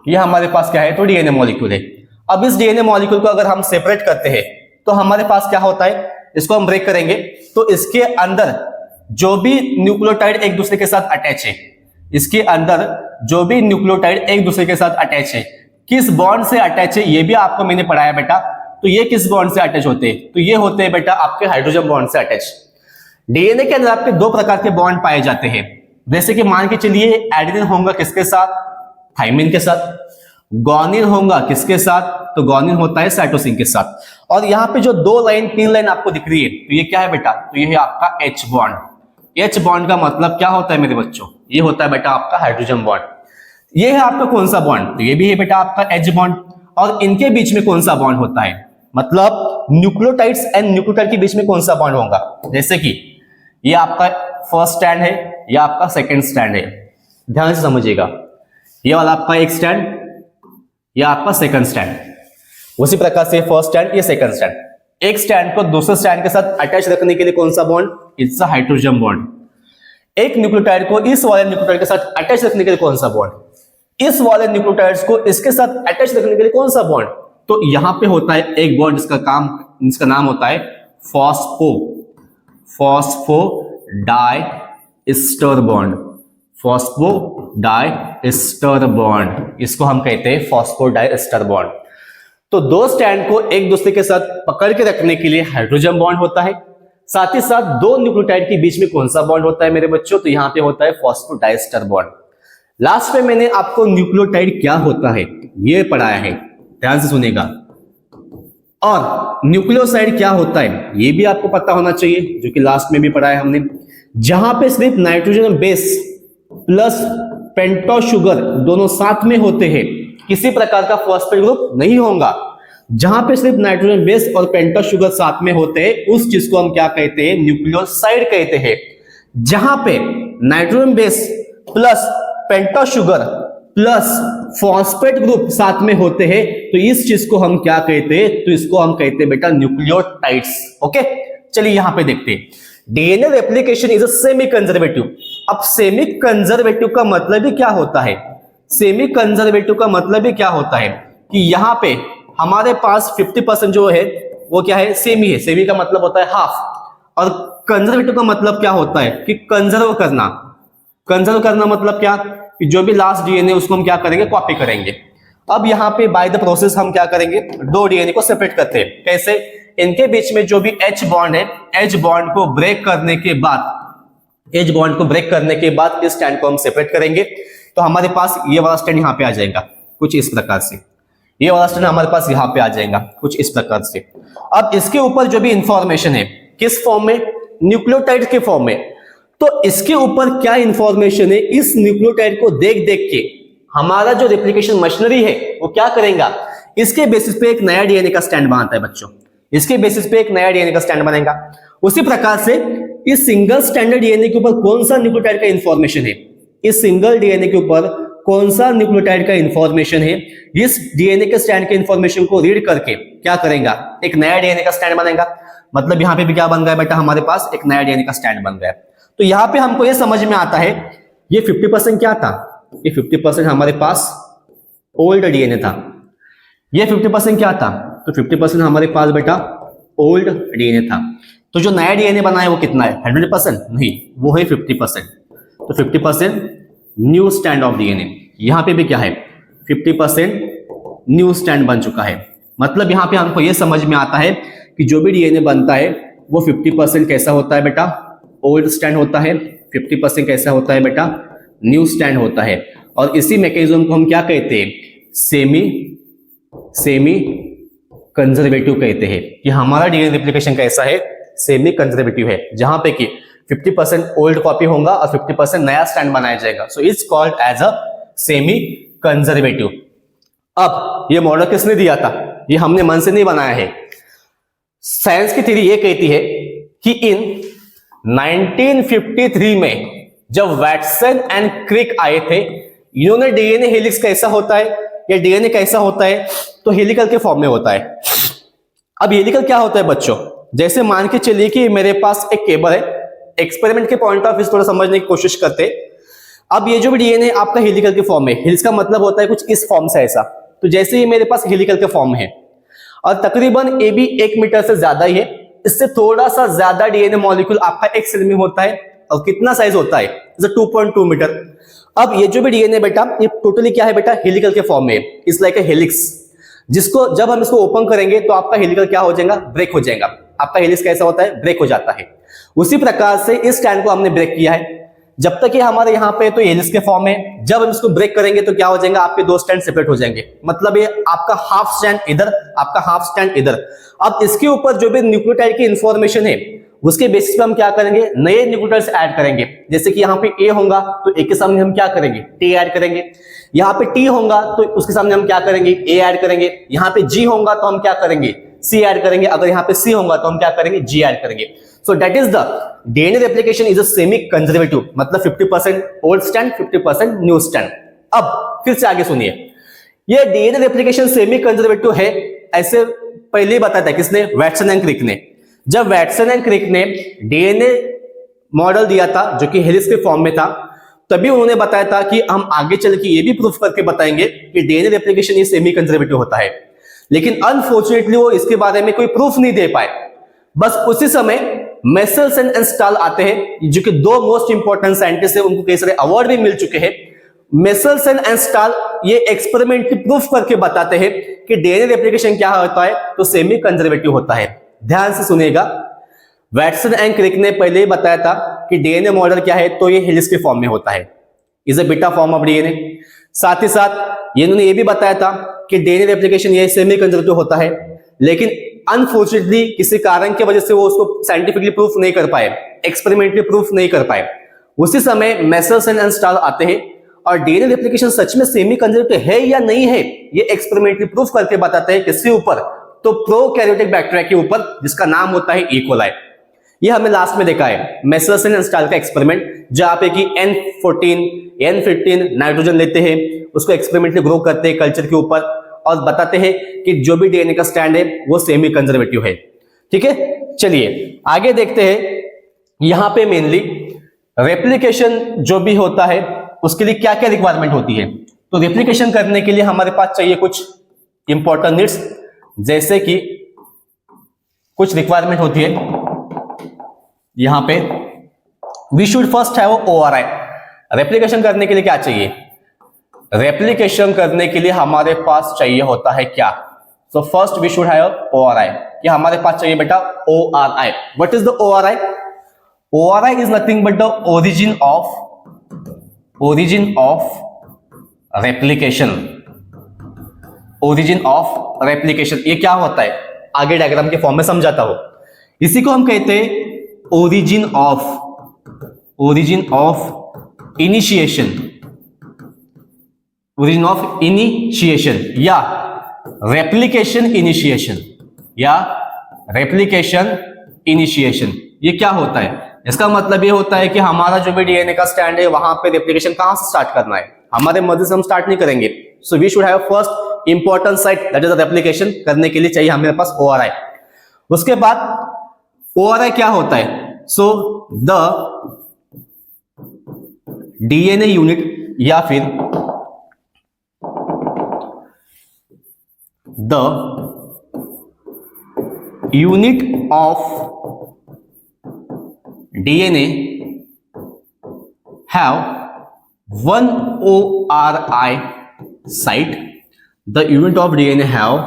ये हमारे पास क्या है? तो डीएनए मॉलिक्यूल है। अब इस डीएनए मॉलिक्यूल को अगर हम सेपरेट करते हैं तो हमारे पास क्या होता है? इसको हम ब्रेक करेंगे तो इसके अंदर जो भी न्यूक्लियोटाइड एक दूसरे के साथ अटैच है, इसके अंदर जो भी न्यूक्लियोटाइड एक दूसरे के साथ अटैच है, किस बॉन्ड से अटैच है ये भी आपको मैंने पढ़ाया बेटा। तो ये किस बॉन्ड से अटैच होते हैं? तो ये होते हैं बेटा आपके हाइड्रोजन बॉन्ड से अटैच। डीएनए के अंदर आपके दो प्रकार के बॉन्ड पाए जाते हैं। जैसे कि मान के चलिए एडेनिन होगा किसके साथ? थाइमिन के साथ। ग्वानिन होगा किसके साथ? तो ग्वानिन होता है साइटोसिन के साथ। और यहाँ पे जो दो लाइन तीन लाइन आपको दिख रही है तो ये क्या है बेटा? तो ये है आपका एच बॉन्ड। एच बॉन्ड का मतलब क्या होता है मेरे बच्चों? ये होता है बेटा आपका हाइड्रोजन बॉन्ड। ये है आपका कौन सा बॉन्ड? तो ये भी है बेटा आपका एच बॉन्ड। और इनके बीच में कौन सा बॉन्ड होता है? मतलब न्यूक्लियोटाइड्स एंड न्यूक्लियोटाइड के बीच में कौन सा बॉन्ड होगा? जैसे कि ये आपका फर्स्ट स्टैंड है, ये आपका सेकंड स्टैंड है। ध्यान से समझिएगा, ये वाला आपका एक स्टैंड, ये आपका सेकंड स्टैंड। उसी प्रकार से फर्स्ट स्टैंड, ये सेकंड स्टैंड। एक स्टैंड को दूसरे स्टैंड के साथ अटैच रखने के लिए कौन सा bond? It's a hydrogen bond. एक न्यूक्लियोटाइड को इस वाले न्यूक्लियोटाइड के साथ अटैच रखने के लिए कौन सा बॉन्ड? इस वाले न्यूक्लियोटाइड्स को इसके साथ अटैच रखने के लिए कौन सा बॉन्ड? तो यहां पे होता है एक बॉन्ड जिसका नाम होता है फॉस्फोडाइस्टर बॉन्ड, फॉस्फोडाइस्टर बॉन्ड, इसको हम कहते हैं फॉस्फोडाइस्टर बॉन्ड। तो दो स्टैंड को एक दूसरे के साथ पकड़ के रखने के लिए हाइड्रोजन बॉन्ड होता है। साथ ही साथ दो न्यूक्लियोटाइड के बीच में कौन सा बॉन्ड होता है मेरे बच्चों? तो यहां पे होता है फॉस्फोडाइस्टर बॉन्ड। लास्ट में मैंने आपको न्यूक्लियोटाइड क्या होता है ये पढ़ाया है, ध्यान से सुनेगा। और न्यूक्लियोसाइड क्या होता है ये भी आपको पता होना चाहिए, जो कि लास्ट में भी पढ़ा है हमने। जहां पे सिर्फ nitrogen base plus pentose sugar दोनों साथ में होते हैं, किसी प्रकार का फॉस्फेट ग्रुप नहीं होगा। जहां पे सिर्फ नाइट्रोजन बेस और पेंटोस शुगर साथ में होते हैं, उस चीज को हम क्या कहते हैं? न्यूक्लियोसाइड कहते हैं। जहां पे nitrogen base plus pentose sugar plus phosphate group साथ में होते हैं, तो इस चीज को हम क्या कहते हैं? तो इसको हम कहते हैं बेटा न्यूक्लियोटाइड्स। ओके, चलिए यहां पे देखते हैं। DNA replication is a semi conservative. अब सेमी कंजर्वेटिव का मतलब ही क्या होता है? सेमी कंजर्वेटिव का मतलब ही क्या होता है कि यहां पे हमारे पास 50% जो है वो क्या है? सेमी है। सेमी का मतलब होता है हाफ, और कंजर्वेटिव का मतलब क्या होता है? कि कंजर्व करना। कंजर्व करना मतलब क्या? कि जो भी लास्ट डीएनए उसको हम क्या करेंगे? कॉपी करेंगे। अब यहाँ पे बाय द प्रोसेस हम क्या करेंगे? दो डीएनए को सेपरेट करते हैं। कैसे? इनके बीच में जो भी H बॉन्ड है, H बॉन्ड को ब्रेक करने के बाद इस स्टैंड को हम सेपरेट करेंगे। तो हमारे पास ये वाला स्टैंड यहाँ पे आ जाएगा कुछ इस प्रकार से, ये वाला स्टैंड हमारे पास यहाँ पे आ जाएगा कुछ इस प्रकार से। अब इसके ऊपर जो भी इंफॉर्मेशन है किस फॉर्म में? न्यूक्लियोटाइड के फॉर्म में। तो इसके ऊपर क्या इंफॉर्मेशन है? इस न्यूक्लियोटाइड को देख देख के हमारा जो रेप्लिकेशन मशीनरी है वो क्या करेगा? इसके बेसिस पे एक नया डीएनए का स्टैंड बनाता है बच्चों। इसके बेसिस पे एक नया डीएनए का स्टैंड बनेगा। उसी प्रकार से इस सिंगल स्टैंडर्ड डीएनए के ऊपर कौन सा न्यूक्लियोटाइड का इंफॉर्मेशन है, इस सिंगल डीएनए के ऊपर कौन सा न्यूक्लियोटाइड का इंफॉर्मेशन है, इस डीएनए के स्टैंड के इंफॉर्मेशन को रीड करके क्या करेगा? एक नया डीएनए का स्टैंड बनेगा। मतलब यहां पे भी क्या बन गया बेटा? हमारे पास एक नया डीएनए का स्टैंड बन गया। तो यहां पे हमको ये समझ में आता है ये 50% क्या था? ये 50% हमारे पास ओल्ड डीएनए था। ये 50% क्या था? तो 50% हमारे पास बेटा ओल्ड डीएनए था। तो जो नया डीएनए बना है वो कितना है? 100%? नहीं, वो है 50%। तो 50% न्यू स्टैंड ऑफ डीएनए। यहां पे भी क्या है? 50% न्यू स्टैंड बन चुका है। मतलब यहां पे हमको ये समझ में आता है कि जो भी डीएनए बनता है वो 50% कैसा होता है बेटा? ओल्ड स्टैंड होता है। 50% कैसा होता है बेटा? न्यू स्टैंड होता है। और इसी मैकेनिज्म को हम क्या कहते हैं? सेमी कंजर्वेटिव कहते हैं। कि हमारा डीएनए रेप्लिकेशन कैसा है? सेमी कंजर्वेटिव है, जहां पे कि 50% ओल्ड कॉपी होगा और 50% नया स्टैंड बनाया जाएगा। So it's called as a semi conservative. अब ये मॉडल किसने दिया था? ये हमने मन से नहीं बनाया है। साइंस की थ्योरी ये कहती है कि इन 1953 में जब वैटसन एंड क्रिक आए थे, इन्होंने डीएनए हेलिक्स कैसा होता है या डीएनए कैसा होता है तो हेलिकल के फॉर्म में होता है। अब हेलिकल क्या होता है बच्चों? जैसे मान के चलिए कि मेरे पास एक केबल है, एक्सपेरिमेंट के पॉइंट ऑफ व्यू थोड़ा समझने की कोशिश करते। अब ये जो भी डीएनए आपका हेलिकल के फॉर्म में, हेलिक्स का मतलब होता है कुछ इस फॉर्म से ऐसा। तो जैसे ही मेरे पास हेलिकल के फॉर्म है और तकरीबन ए भी 1 मीटर से ज्यादा ही है, इससे थोड़ा सा ज्यादा डीएनए मॉलिक्यूल आपका एक सेल में होता है। और कितना साइज होता है? 2.2 मीटर। अब ये जो भी डीएनए बेटा ये टोटली क्या है बेटा? हेलिकल के फॉर्म में। इट्स लाइक ए हेलिक्स, जिसको जब हम इसको ओपन करेंगे तो आपका हेलिकल क्या हो जाएगा? ब्रेक हो जाएगा। आपका हेलिक्स कैसा होता है? ब्रेक हो जाता है। उसी प्रकार से इस स्टैंड को हमने ब्रेक किया है। जब तक ये हमारे यहाँ पे तो हेलिक्स के फॉर्म में, जब हम इसको ब्रेक करेंगे तो क्या हो जाएगा? आपके दो स्टैंड सेपरेट हो जाएंगे। मतलब ये आपका हाफ स्टैंड इधर, आपका हाफ स्टैंड इधर। अब इसके ऊपर जो भी न्यूक्लियोटाइड की इंफॉर्मेशन है उसके बेसिस पे हम क्या करेंगे? नए न्यूक्लियोटाइड्स ऐड करेंगे। जैसे कि यहाँ पे ए होगा तो ए के सामने हम क्या करेंगे? टी ऐड करेंगे। यहाँ पे टी होगा तो उसके सामने हम क्या करेंगे? ए ऐड करेंगे। यहाँ पे जी होगा तो हम क्या करेंगे? सी ऐड करेंगे। अगर यहाँ पे सी होगा तो हम क्या करेंगे? जी ऐड करेंगे। So that is the DNA replication is a semi conservative. मतलब 50% ओल्ड स्टैंड, 50% न्यू स्टैंड। अब फिर से आगे सुनिए, ये डीएनए रेप्लिकेशन सेमी कंजर्वेटिव है ऐसे पहले ही बताया था किसने? वैटसन एंड क्रिक ने। जब वैटसन एंड क्रिक ने डीएनए मॉडल दिया था जो कि हेलिक्स के फॉर्म में था, तभी उन्होंने बताया था कि हम आगे चल के ये भी प्रूफ करके बताएंगे कि डीएनए रेप्लिकेशन ये सेमी कंजर्वेटिव होता है। लेकिन अनफॉर्चुनेटली वो इसके बारे में कोई प्रूफ नहीं दे पाए। बस उसी समय मेसल्सन एंड स्टाल आते हैं, जो कि दो मोस्ट इंपॉर्टेंट साइंटिस्ट है, उनको कई सारे अवार्ड भी मिल चुके हैं। मेसल्सन एंड स्टाल ये एक्सपेरिमेंट प्रूफ करके बताते हैं कि डीएनए रेप्लिकेशन क्या होता है, तो सेमी कंजर्वेटिव होता है। ध्यान से सुनिएगा, वैटसन एंड क्रिक ने पहले ही बताया था कि डीएनए मॉडल क्या है, तो ये हेलिक्स के फॉर्म में होता है, is a beta form of DNA. साथ ही साथ इन्होंने ये भी बताया था कि डीएनए रेप्लिकेशन ये सेमी कंजर्वेटिव होता है, लेकिन अनफॉर्चुनेटली किसी कारण की वजह से वो उसको साइंटिफिकली प्रूफ नहीं कर पाए, एक्सपेरिमेंटली प्रूफ नहीं कर पाए। उसी समय मेसल्सन एंड स्टाल आते हैं और डीएनए रेप्लिकेशन सच में सेमी कंजर्वेटिव है या नहीं है, ये एक्सपेरिमेंटली प्रूफ करके बताते हैं। किसके ऊपर, तो प्रोकैरियोटिक बैक्टीरिया के ऊपर, जिसका नाम होता है ई कोलाई। ये हमने लास्ट में देखा है मेसल्सन एंड स्टाल का एक्सपेरिमेंट, जहां पे कि N14 N15 नाइट्रोजन लेते हैं, उसको एक्सपेरिमेंटली ग्रो करते हैं कल्चर के ऊपर और बताते हैं कि जो भी डीएनए का स्टैंड है वो सेमी कंजर्वेटिव है। ठीक है, चलिए आगे देखते हैं। यहां पे मेनली रेप्लिकेशन जो भी होता है उसके लिए क्या क्या रिक्वायरमेंट होती है। तो रेप्लिकेशन करने के लिए हमारे पास चाहिए कुछ इंपॉर्टेंट नीड्स, जैसे कि कुछ रिक्वायरमेंट होती है यहां पे, we should first have ORI। Replication करने के लिए क्या चाहिए, रेप्लिकेशन करने के लिए हमारे पास चाहिए होता है क्या, so first we should have ORI। ये हमारे पास चाहिए बेटा ORI। What is the ORI? ORI is nothing but the origin of replication। origin of replication ये क्या होता है, आगे डायग्राम के फॉर्म में समझाता हूं। इसी को हम कहते हैं origin of initiation या replication initiation। ये क्या होता है, इसका मतलब ये होता है कि हमारा जो भी डीएनए का स्टैंड है वहां पे रेप्लिकेशन कहां से स्टार्ट करना है, हमारे मदद से हम स्टार्ट नहीं करेंगे। So we should have first important site, that is the replication. करने के लिए चाहिए हमारे पास ORI। उसके बाद ORI क्या होता है, सो द डीएनए यूनिट या फिर the unit of DNA have one ORI site. The unit of DNA have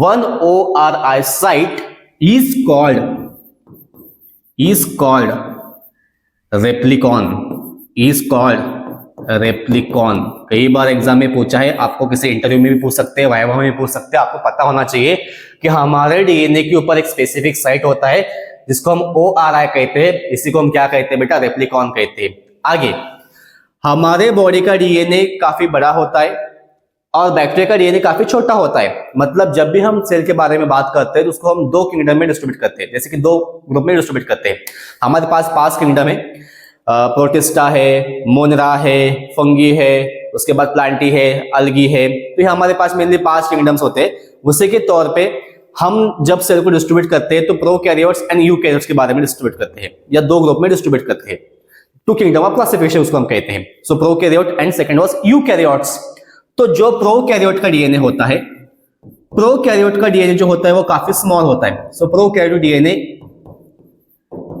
one ORI site is called replicon। कई बार एग्जाम में पूछा है, आपको किसी इंटरव्यू में भी पूछ सकते हैं, वाइवा में भी पूछ सकते हैं। आपको पता होना चाहिए कि हमारे डीएनए के ऊपर एक स्पेसिफिक साइट होता है जिसको हम ORI कहते हैं, इसी को हम क्या कहते हैं बेटा, रेप्लिकॉन कहते हैं। आगे हमारे बॉडी का डीएनए काफी बड़ा होता है और बैक्टीरिया का डीएनए काफी छोटा होता है। मतलब जब भी हम सेल के बारे में बात करते हैं तो उसको हम दो किंगडम में डिस्ट्रीब्यूट करते हैं, जैसे कि दो ग्रुप में डिस्ट्रीब्यूट करते हैं। हमारे पास 5 किंगडम है, प्रोटिस्टा है, मोनरा है, फंगी है, उसके बाद प्लांटी है, अलगी है। तो ये हमारे पास मेनली 5 किंगडम्स होते हैं। उसी के तौर पे हम जब सेल को डिस्ट्रीब्यूट करते हैं तो प्रोकैरियोट्स एंड यूकैरियोट्स के बारे में डिस्ट्रीब्यूट करते हैं, या दो ग्रुप में डिस्ट्रीब्यूट करते हैं। 2 किंगडम ऑफ क्लासिफिकेशन उसको हम कहते हैं। So prokaryote and second was eukaryotes. तो जो प्रोकैरियोट का डीएनए होता है, प्रोकैरियोट का डीएनए जो होता है वो काफी स्मॉल होता है। सो प्रोकैरियोट डीएनए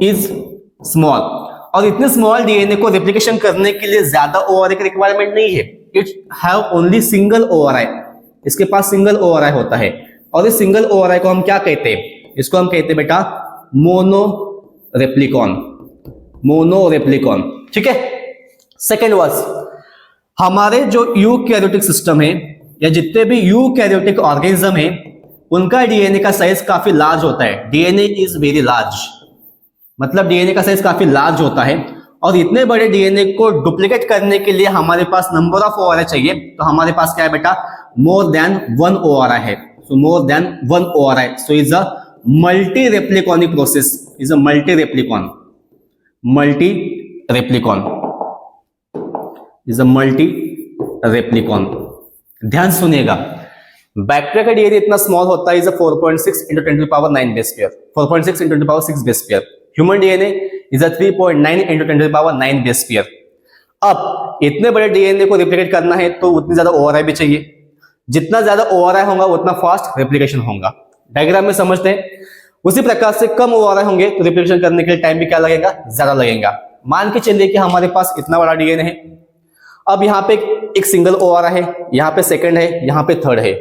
इज स्मॉल, और इतने स्मॉल डीएनए को रेप्लिकेशन करने के लिए ज्यादा ORI की रिक्वायरमेंट नहीं है। It have only single ORI, इसके पास सिंगल ORI होता है। और इस सिंगल ORI को हम क्या कहते हैं, इसको हम कहते हैं बेटा मोनोरेप्लिकॉन। ठीक है। सेकेंड वर्स, हमारे जो यूकैरियोटिक सिस्टम है या जितने भी यूकैरियोटिक ऑर्गेनिज्म है उनका डीएनए का साइज काफी लार्ज होता है। डीएनए इज वेरी लार्ज, मतलब डीएनए का साइज काफी लार्ज होता है। और इतने बड़े डीएनए को डुप्लीकेट करने के लिए हमारे पास नंबर ऑफ ORI चाहिए। तो हमारे पास क्या है बेटा, मोर देन 1 ORI है। So more than 1 ORI. So is a multi-repliconic process. Is a multi-replicon. Is a multi-replicon. ध्यान सुनिएगा, बैक्टीरिया का डीएनए इतना स्मॉल होता है, is 4.6 into 10 to the power 9 base pair. 4.6 into 10 to the power 6 base pair. Human DNA is 3.9 into 10 to the power 9 base pair. अब इतने बड़े डीएनए को रिप्लिकेट करना है तो उतनी ज्यादा ORI भी चाहिए। जितना ज्यादा ORI होगा उतना फास्ट रेप्लिकेशन होगा। डायग्राम में समझते हैं। उसी प्रकार से कम ORI होंगे तो रेप्लिकेशन करने के लिए टाइम भी क्या लगेगा, ज्यादा लगेगा। मान के चलिए कि हमारे पास इतना बड़ा डीएनए है, अब यहाँ पे एक सिंगल ORI है, यहाँ पे सेकंड है, यहाँ पे थर्ड है।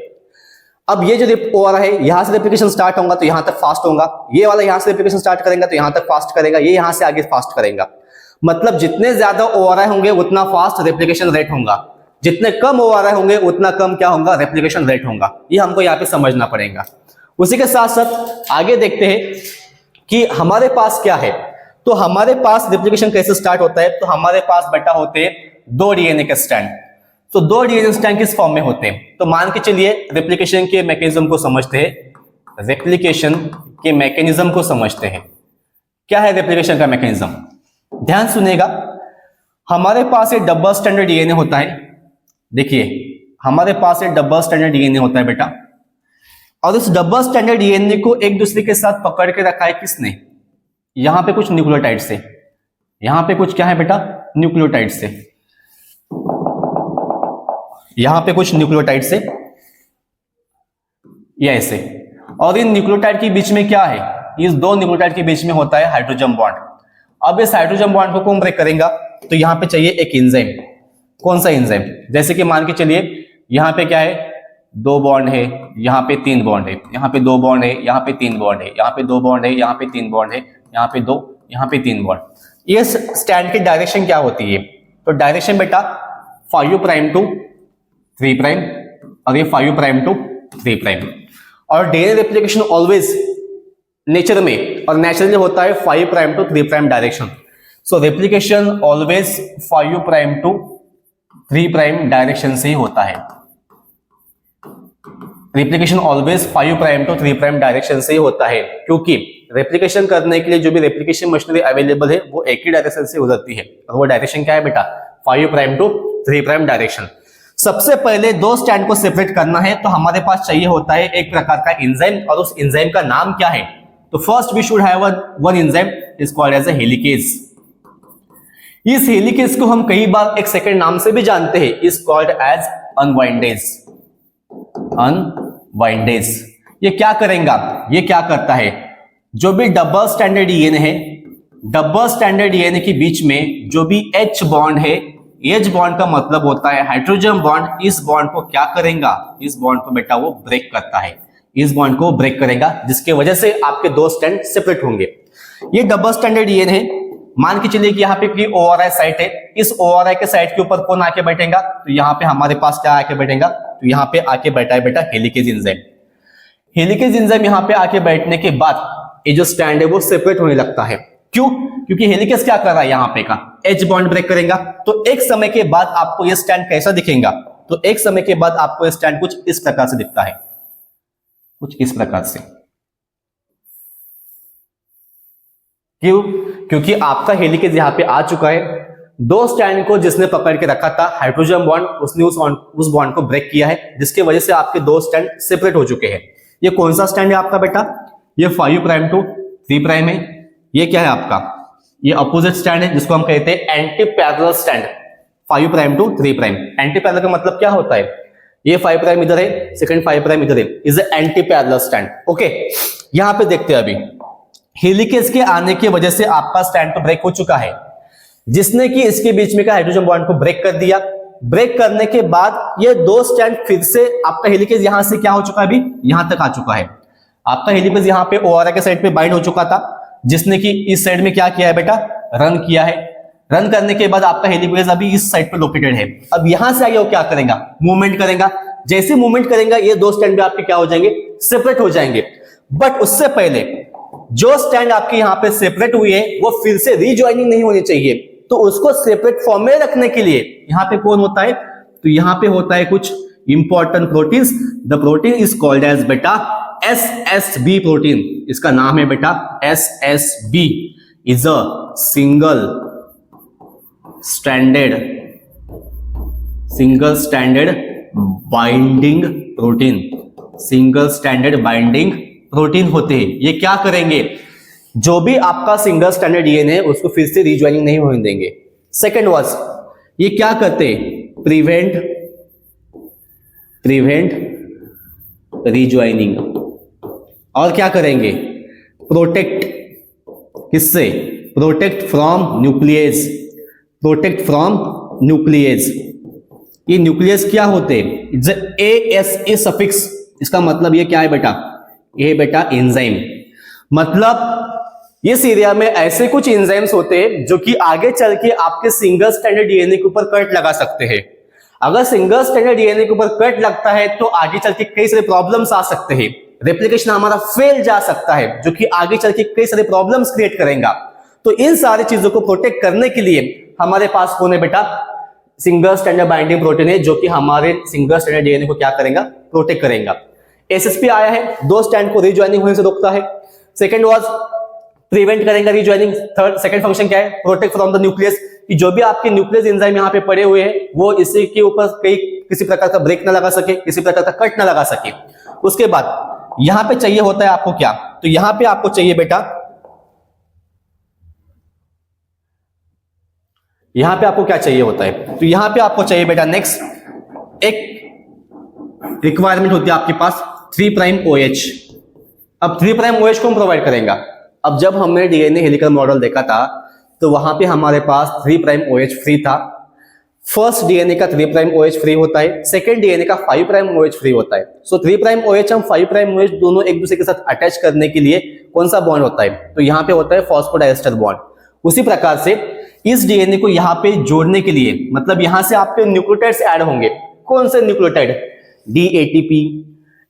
अब ये जो ORI है यहां से रेप्लिकेशन स्टार्ट होगा तो यहां तक फास्ट होगा, ये वाला यहां से रेप्लिकेशन स्टार्ट करेगा तो यहां तक फास्ट करेगा, ये यहां से आगे फास्ट करेगा। मतलब जितने ज्यादा ORI होंगे उतना फास्ट रेप्लिकेशन रेट होगा, जितने कम ORI होंगे उतना कम क्या होगा, रेप्लिकेशन रेट होगा। ये हमको यहाँ पे समझना पड़ेगा। उसी के साथ साथ आगे देखते हैं कि हमारे पास क्या है। तो हमारे पास रेप्लिकेशन कैसे स्टार्ट होता है, तो हमारे पास बेटा होते हैं 2 डीएनए के स्ट्रैंड। तो 2 डीएनए स्ट्रैंड किस फॉर्म में होते हैं, तो मान के चलिए रेप्लिकेशन के मैकेनिज्म को समझते हैं। रेप्लिकेशन के मैकेनिज्म को समझते हैं। क्या है रेप्लिकेशन का मैकेनिज्म, ध्यान सुनिएगा। हमारे पास एक डबल स्टैंडर्ड डीएनए होता है। देखिए हमारे पास एक डबल स्टैंडर्ड डीएनए होता है बेटा, और इस डबल स्टैंडर्ड डीएनए को एक दूसरे के साथ पकड़ के रखा है किसने, यहां पे कुछ न्यूक्लियोटाइड से। यहां पे कुछ क्या है बेटा, न्यूक्लियोटाइड से। यहां पे कुछ न्यूक्लियोटाइड से, या ऐसे। और इन न्यूक्लियोटाइड के बीच में क्या है, इस 2 न्यूक्लियोटाइड के बीच में होता है हाइड्रोजन बॉन्ड। अब इस हाइड्रोजन बॉन्ड को कौन ब्रेक करेगा, तो यहां पे चाहिए एक एंजाइम। कौन सा एंजाइम, जैसे कि मान के चलिए यहां पे क्या है, 2 बॉन्ड है, यहाँ पे 3 बॉन्ड है, यहाँ पे 2 बॉन्ड है, यहाँ पे 3 बॉन्ड है, यहाँ पे 2 बॉन्ड है, यहाँ पे 3 बॉन्ड है, यहाँ पे 2, यहाँ पे 3 बॉन्ड। ये स्टैंड की डायरेक्शन क्या होती है, तो डायरेक्शन बेटा 5 प्राइम टू 3 प्राइम, और ये 5 प्राइम टू 3 प्राइम। और डीएनए रेप्लिकेशन ऑलवेज नेचर में और नेचुरली होता है 5 prime to 3 prime direction. So replication always 5 prime to 3 prime direction से ही होता है। Replication always 5 prime to 3 prime direction से ही होता है, क्योंकि रेप्लिकेशन करने के लिए जो भी रेप्लिकेशन मशीनरी अवेलेबल है वो एक ही डायरेक्शन से गुजरती है, और वो डायरेक्शन क्या है बेटा, 5 प्राइम टू 3 प्राइम डायरेक्शन। सबसे पहले 2 स्टैंड को सेपरेट करना है तो हमारे पास चाहिए होता है एक प्रकार का एंजाइम, और उस एंजाइम का नाम क्या है, तो first we should have one enzyme is called as a helicase. इस हेलिकेज को हम कई बार एक सेकंड नाम से भी जानते हैं, इज कॉल्ड एज अनवाइंडेज। अनवाइंडेज ये क्या करेगा, ये क्या करता है, जो भी डबल स्टैंडर्ड डीएनए है, डबल स्टैंडर्ड डीएनए के बीच में जो भी H बॉन्ड है, H बॉन्ड का मतलब होता है हाइड्रोजन बॉन्ड, इस बॉन्ड को क्या करेगा, इस बॉन्ड को बेटा वो ब्रेक करता है, इस बॉन्ड को ब्रेक करेगा, जिसकी वजह से आपके 2 स्टैंड सेपरेट होंगे। ये डबल स्टैंडर्ड डीएनए है। मान के चलिए कि यहाँ पे ORI साइट है, इस ORI के साइट के ऊपर कौन आके बैठेगा, तो यहाँ पे हमारे पास क्या आके बैठेगा, तो यहाँ पे आके बैठा है बेटा हेलिकेज एंजाइम। हेलिकेज एंजाइम यहाँ पे आके बैठने के बाद ये जो स्टैंड है वो सेपरेट होने लगता है। क्यों, क्योंकि हेलिकेज क्या कर रहा है, यहाँ पे का H बॉन्ड ब्रेक करेगा। तो एक समय के बाद आपको ये स्टैंड कैसा दिखेगा, तो एक समय के बाद आपको ये स्टैंड कुछ इस प्रकार से दिखता है, कुछ इस प्रकार से। क्यों, क्योंकि आपका हेलिकेज यहाँ पे आ चुका है। 2 स्टैंड को जिसने पकड़ के रखा था हाइड्रोजन बॉन्ड, उसने उस बॉन्ड को ब्रेक किया है, जिसकी वजह से आपके 2 स्टैंड सेपरेट हो चुके हैं। ये कौन सा स्टैंड है आपका बेटा, ये 5 प्राइम टू 3 प्राइम है। ये क्या है आपका, ये अपोजिट स्टैंड है, जिसको हम कहते हैं anti parallel strand, 5 prime to 3 prime. Anti parallel का मतलब क्या होता है, ये 5 प्राइम इधर है, सेकंड 5 प्राइम इधर है, is anti parallel stand. Okay, यहां पे देखते हैं अभी हेलिकेज के आने की वजह से आपका स्टैंड तो ब्रेक हो चुका है, जिसने कि इसके बीच में का हाइड्रोजन बॉन्ड को ब्रेक कर दिया। ब्रेक करने के बाद ये 2 स्टैंड फिर से आपका हेलिकेज यहां से क्या हो चुका है, अभी यहां तक आ चुका है। आपका हेलिकेज यहां पे ORI के साइड पे बाइंड हो चुका था, जिसने कि इस साइड में क्या किया है बेटा, रन किया है। रन करने के बाद आपका हेलिकेज अभी इस साइड पे लोकेटेड है। अब यहां से आगे वो क्या करेगा, मूवमेंट करेगा। जैसे मूवमेंट करेगा ये 2 स्टैंड भी आपके क्या हो जाएंगे, सेपरेट हो जाएंगे। बट उससे पहले जो स्टैंड आपके यहां पे सेपरेट हुए हैं वो फिर से रीजॉइनिंग नहीं होनी चाहिए, तो उसको सेपरेट फॉर्म में रखने के लिए यहां पे कौन होता है, तो यहां पे होता है कुछ important proteins. The protein is called as बेटा SSB प्रोटीन। इसका नाम है बेटा SSB, is a single stranded binding protein. Single stranded binding protein होते हैं। ये क्या करेंगे, जो भी आपका सिंगल स्टैंडर्ड डीएनए है उसको फिर से रीजॉइनिंग नहीं होने देंगे। सेकंड वाज ये क्या करते हैं, प्रिवेंट रीजॉइनिंग। और क्या करेंगे, प्रोटेक्ट, किससे? Protect from nucleus, protect from nucleus. ये न्यूक्लियस क्या होते हैं? ASA सफिक्स, इसका मतलब ये क्या है बेटा? ये बेटा एंजाइम, मतलब इस एरिया में ऐसे कुछ एंजाइम्स होते हैं जो कि आगे चल के आपके सिंगल स्ट्रैंडेड डीएनए के ऊपर कट लगा सकते हैं। अगर सिंगल स्ट्रैंडेड डीएनए के ऊपर कट लगता है तो आगे चल के कई सारे प्रॉब्लम्स आ सकते हैं, रेप्लिकेशन हमारा फेल जा सकता है, जो कि आगे चल के कई सारे प्रॉब्लम्स क्रिएट करेगा। तो इन सारी चीजों को प्रोटेक्ट करने के लिए हमारे पास कौन है बेटा? सिंगल स्ट्रैंड बाइंडिंग प्रोटीन है, जो कि हमारे सिंगल स्ट्रैंड डीएनए को क्या करेगा? प्रोटेक्ट करेगा। एसएसपी आया है, दो स्ट्रैंड को रिजॉइनिंग होने से रोकता है। सेकंड वाज प्रिवेंट करेगा रिजॉइनिंग। थर्ड, सेकंड फंक्शन क्या है? प्रोटेक्ट फ्रॉम द न्यूक्लियस, कि जो भी आपके न्यूक्लियस एंजाइम यहाँ पे पड़े हुए हैं वो इसी के ऊपर किसी प्रकार का ब्रेक ना लगा सके, किसी प्रकार का कट ना लगा सके। उसके बाद यहां पे चाहिए होता है आपको क्या? तो यहां पे आपको चाहिए बेटा, यहां पे आपको क्या चाहिए होता है? तो यहां पे आपको चाहिए बेटा नेक्स्ट एक रिक्वायरमेंट होती है आपके पास 3' OH। अब 3' OH को हम प्रोवाइड करेंगे। अब जब हमने डीएनए हेलिकल मॉडल देखा था तो वहां पे हमारे पास 3' OH फ्री था। फर्स्ट डीएनए का 3' OH फ्री होता है, सेकंड डीएनए का 5' OH फ्री होता है। सो 3' OH हम 5' OH दोनों एक दूसरे के साथ अटैच करने के लिए कौन सा बॉन्ड होता है? तो यहाँ पे होता है फॉस्फोडाइएस्टर बॉन्ड। उसी प्रकार से इस डीएनए को यहाँ पे जोड़ने के लिए, मतलब यहां से आपके न्यूक्लियोटाइड्स ऐड होंगे। कौन से nucleotide? DATP,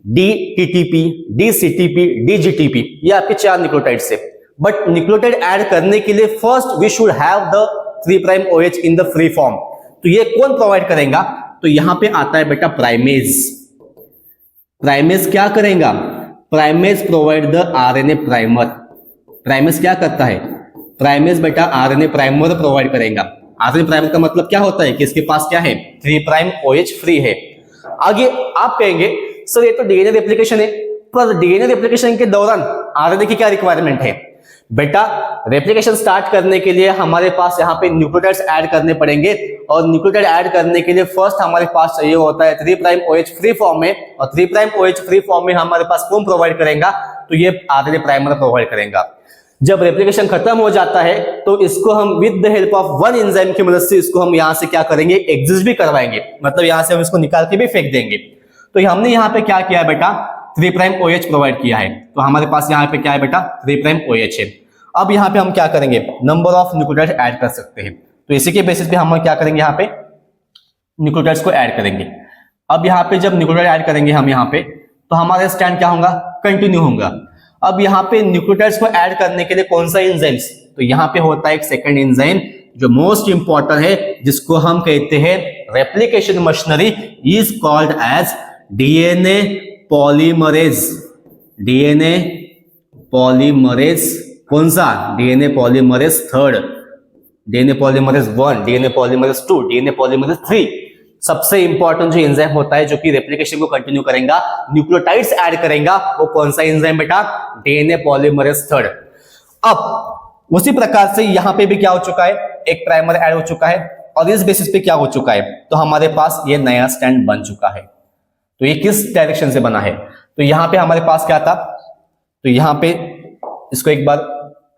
DTTP, DCTP, DGTP, ये आपके 4 न्यूक्लियोटाइड्स है। बट न्यूक्लियोटाइड ऐड करने के लिए first we should have the 3' OH in the free form. तो ये कौन प्रोवाइड करेगा? तो यहां पे आता है बेटा प्राइमेज। प्राइमेज क्या करेगा? Primase provide the RNA primer. Primase क्या करता है? प्राइमेज बेटा RNA प्राइमर प्रोवाइड करेगा। RNA प्राइमर का मतलब क्या होता है? कि इसके पास क्या है? 3' OH फ्री है। आगे आप कहेंगे सर ये तो डीएनए रेप्लिकेशन है, पर डीएनए रेप्लिकेशन के दौरान आरएनए की क्या रिक्वायरमेंट है? बेटा रेप्लिकेशन स्टार्ट करने के लिए हमारे पास यहाँ पे न्यूक्लियोटाइड्स ऐड करने पड़ेंगे, और न्यूक्लियोटाइड ऐड करने के लिए फर्स्ट हमारे पास चाहिए होता है 3' OH फ्री फॉर्म में, और 3' OH फ्री फॉर्म में हमारे पास कौन प्रोवाइड करेगा? तो ये आरएनए प्राइमर प्रोवाइड करेगा। जब रेप्लिकेशन खत्म हो जाता है तो इसको हम with the help of one enzyme की मदद से इसको हम यहां से क्या करेंगे? एग्जिस्ट भी करवाएंगे, मतलब यहां से हम इसको निकाल के भी फेंक देंगे। तो हमने यहाँ पे क्या किया है बेटा? 3' OH प्रोवाइड किया है। तो हमारे पास यहाँ पे क्या है बेटा? 3' OH है। अब यहाँ पे हम क्या करेंगे? नंबर ऑफ न्यूक्लियोटाइड ऐड कर सकते हैं। तो इसी के बेसिस पे हम क्या करेंगे? यहाँ पे न्यूक्लियोटाइड्स को ऐड करेंगे। अब यहाँ पे जब न्यूक्लियोटाइड ऐड करेंगे हम यहाँ पे, तो हमारा स्टैंड क्या होगा? कंटिन्यू होगा। अब यहाँ पे न्यूक्लियोटाइड्स को ऐड करने के लिए कौन सा एंजाइम्स? तो यहाँ पे होता है एक सेकंड एंजाइम जो मोस्ट इंपॉर्टेंट है, जिसको हम कहते हैं replication machinery, is called as DNA polymerase. DNA polymerase कौन सा? DNA polymerase 3, DNA polymerase 1, DNA polymerase 2, DNA polymerase 3। सबसे इंपॉर्टेंट जो एंजाइम होता है जो कि रेप्लिकेशन को कंटिन्यू करेगा, न्यूक्लियोटाइड्स ऐड करेगा, वो कौन सा एंजाइम बेटा? DNA polymerase 3। अब उसी प्रकार से यहां पे भी क्या हो चुका है? एक प्राइमर ऐड हो चुका है, और इस बेसिस पे क्या हो चुका है? तो हमारे पास ये नया स्टैंड बन चुका है। तो ये किस डायरेक्शन से बना है? तो यहां पे हमारे पास क्या था? तो यहां पे इसको एक बार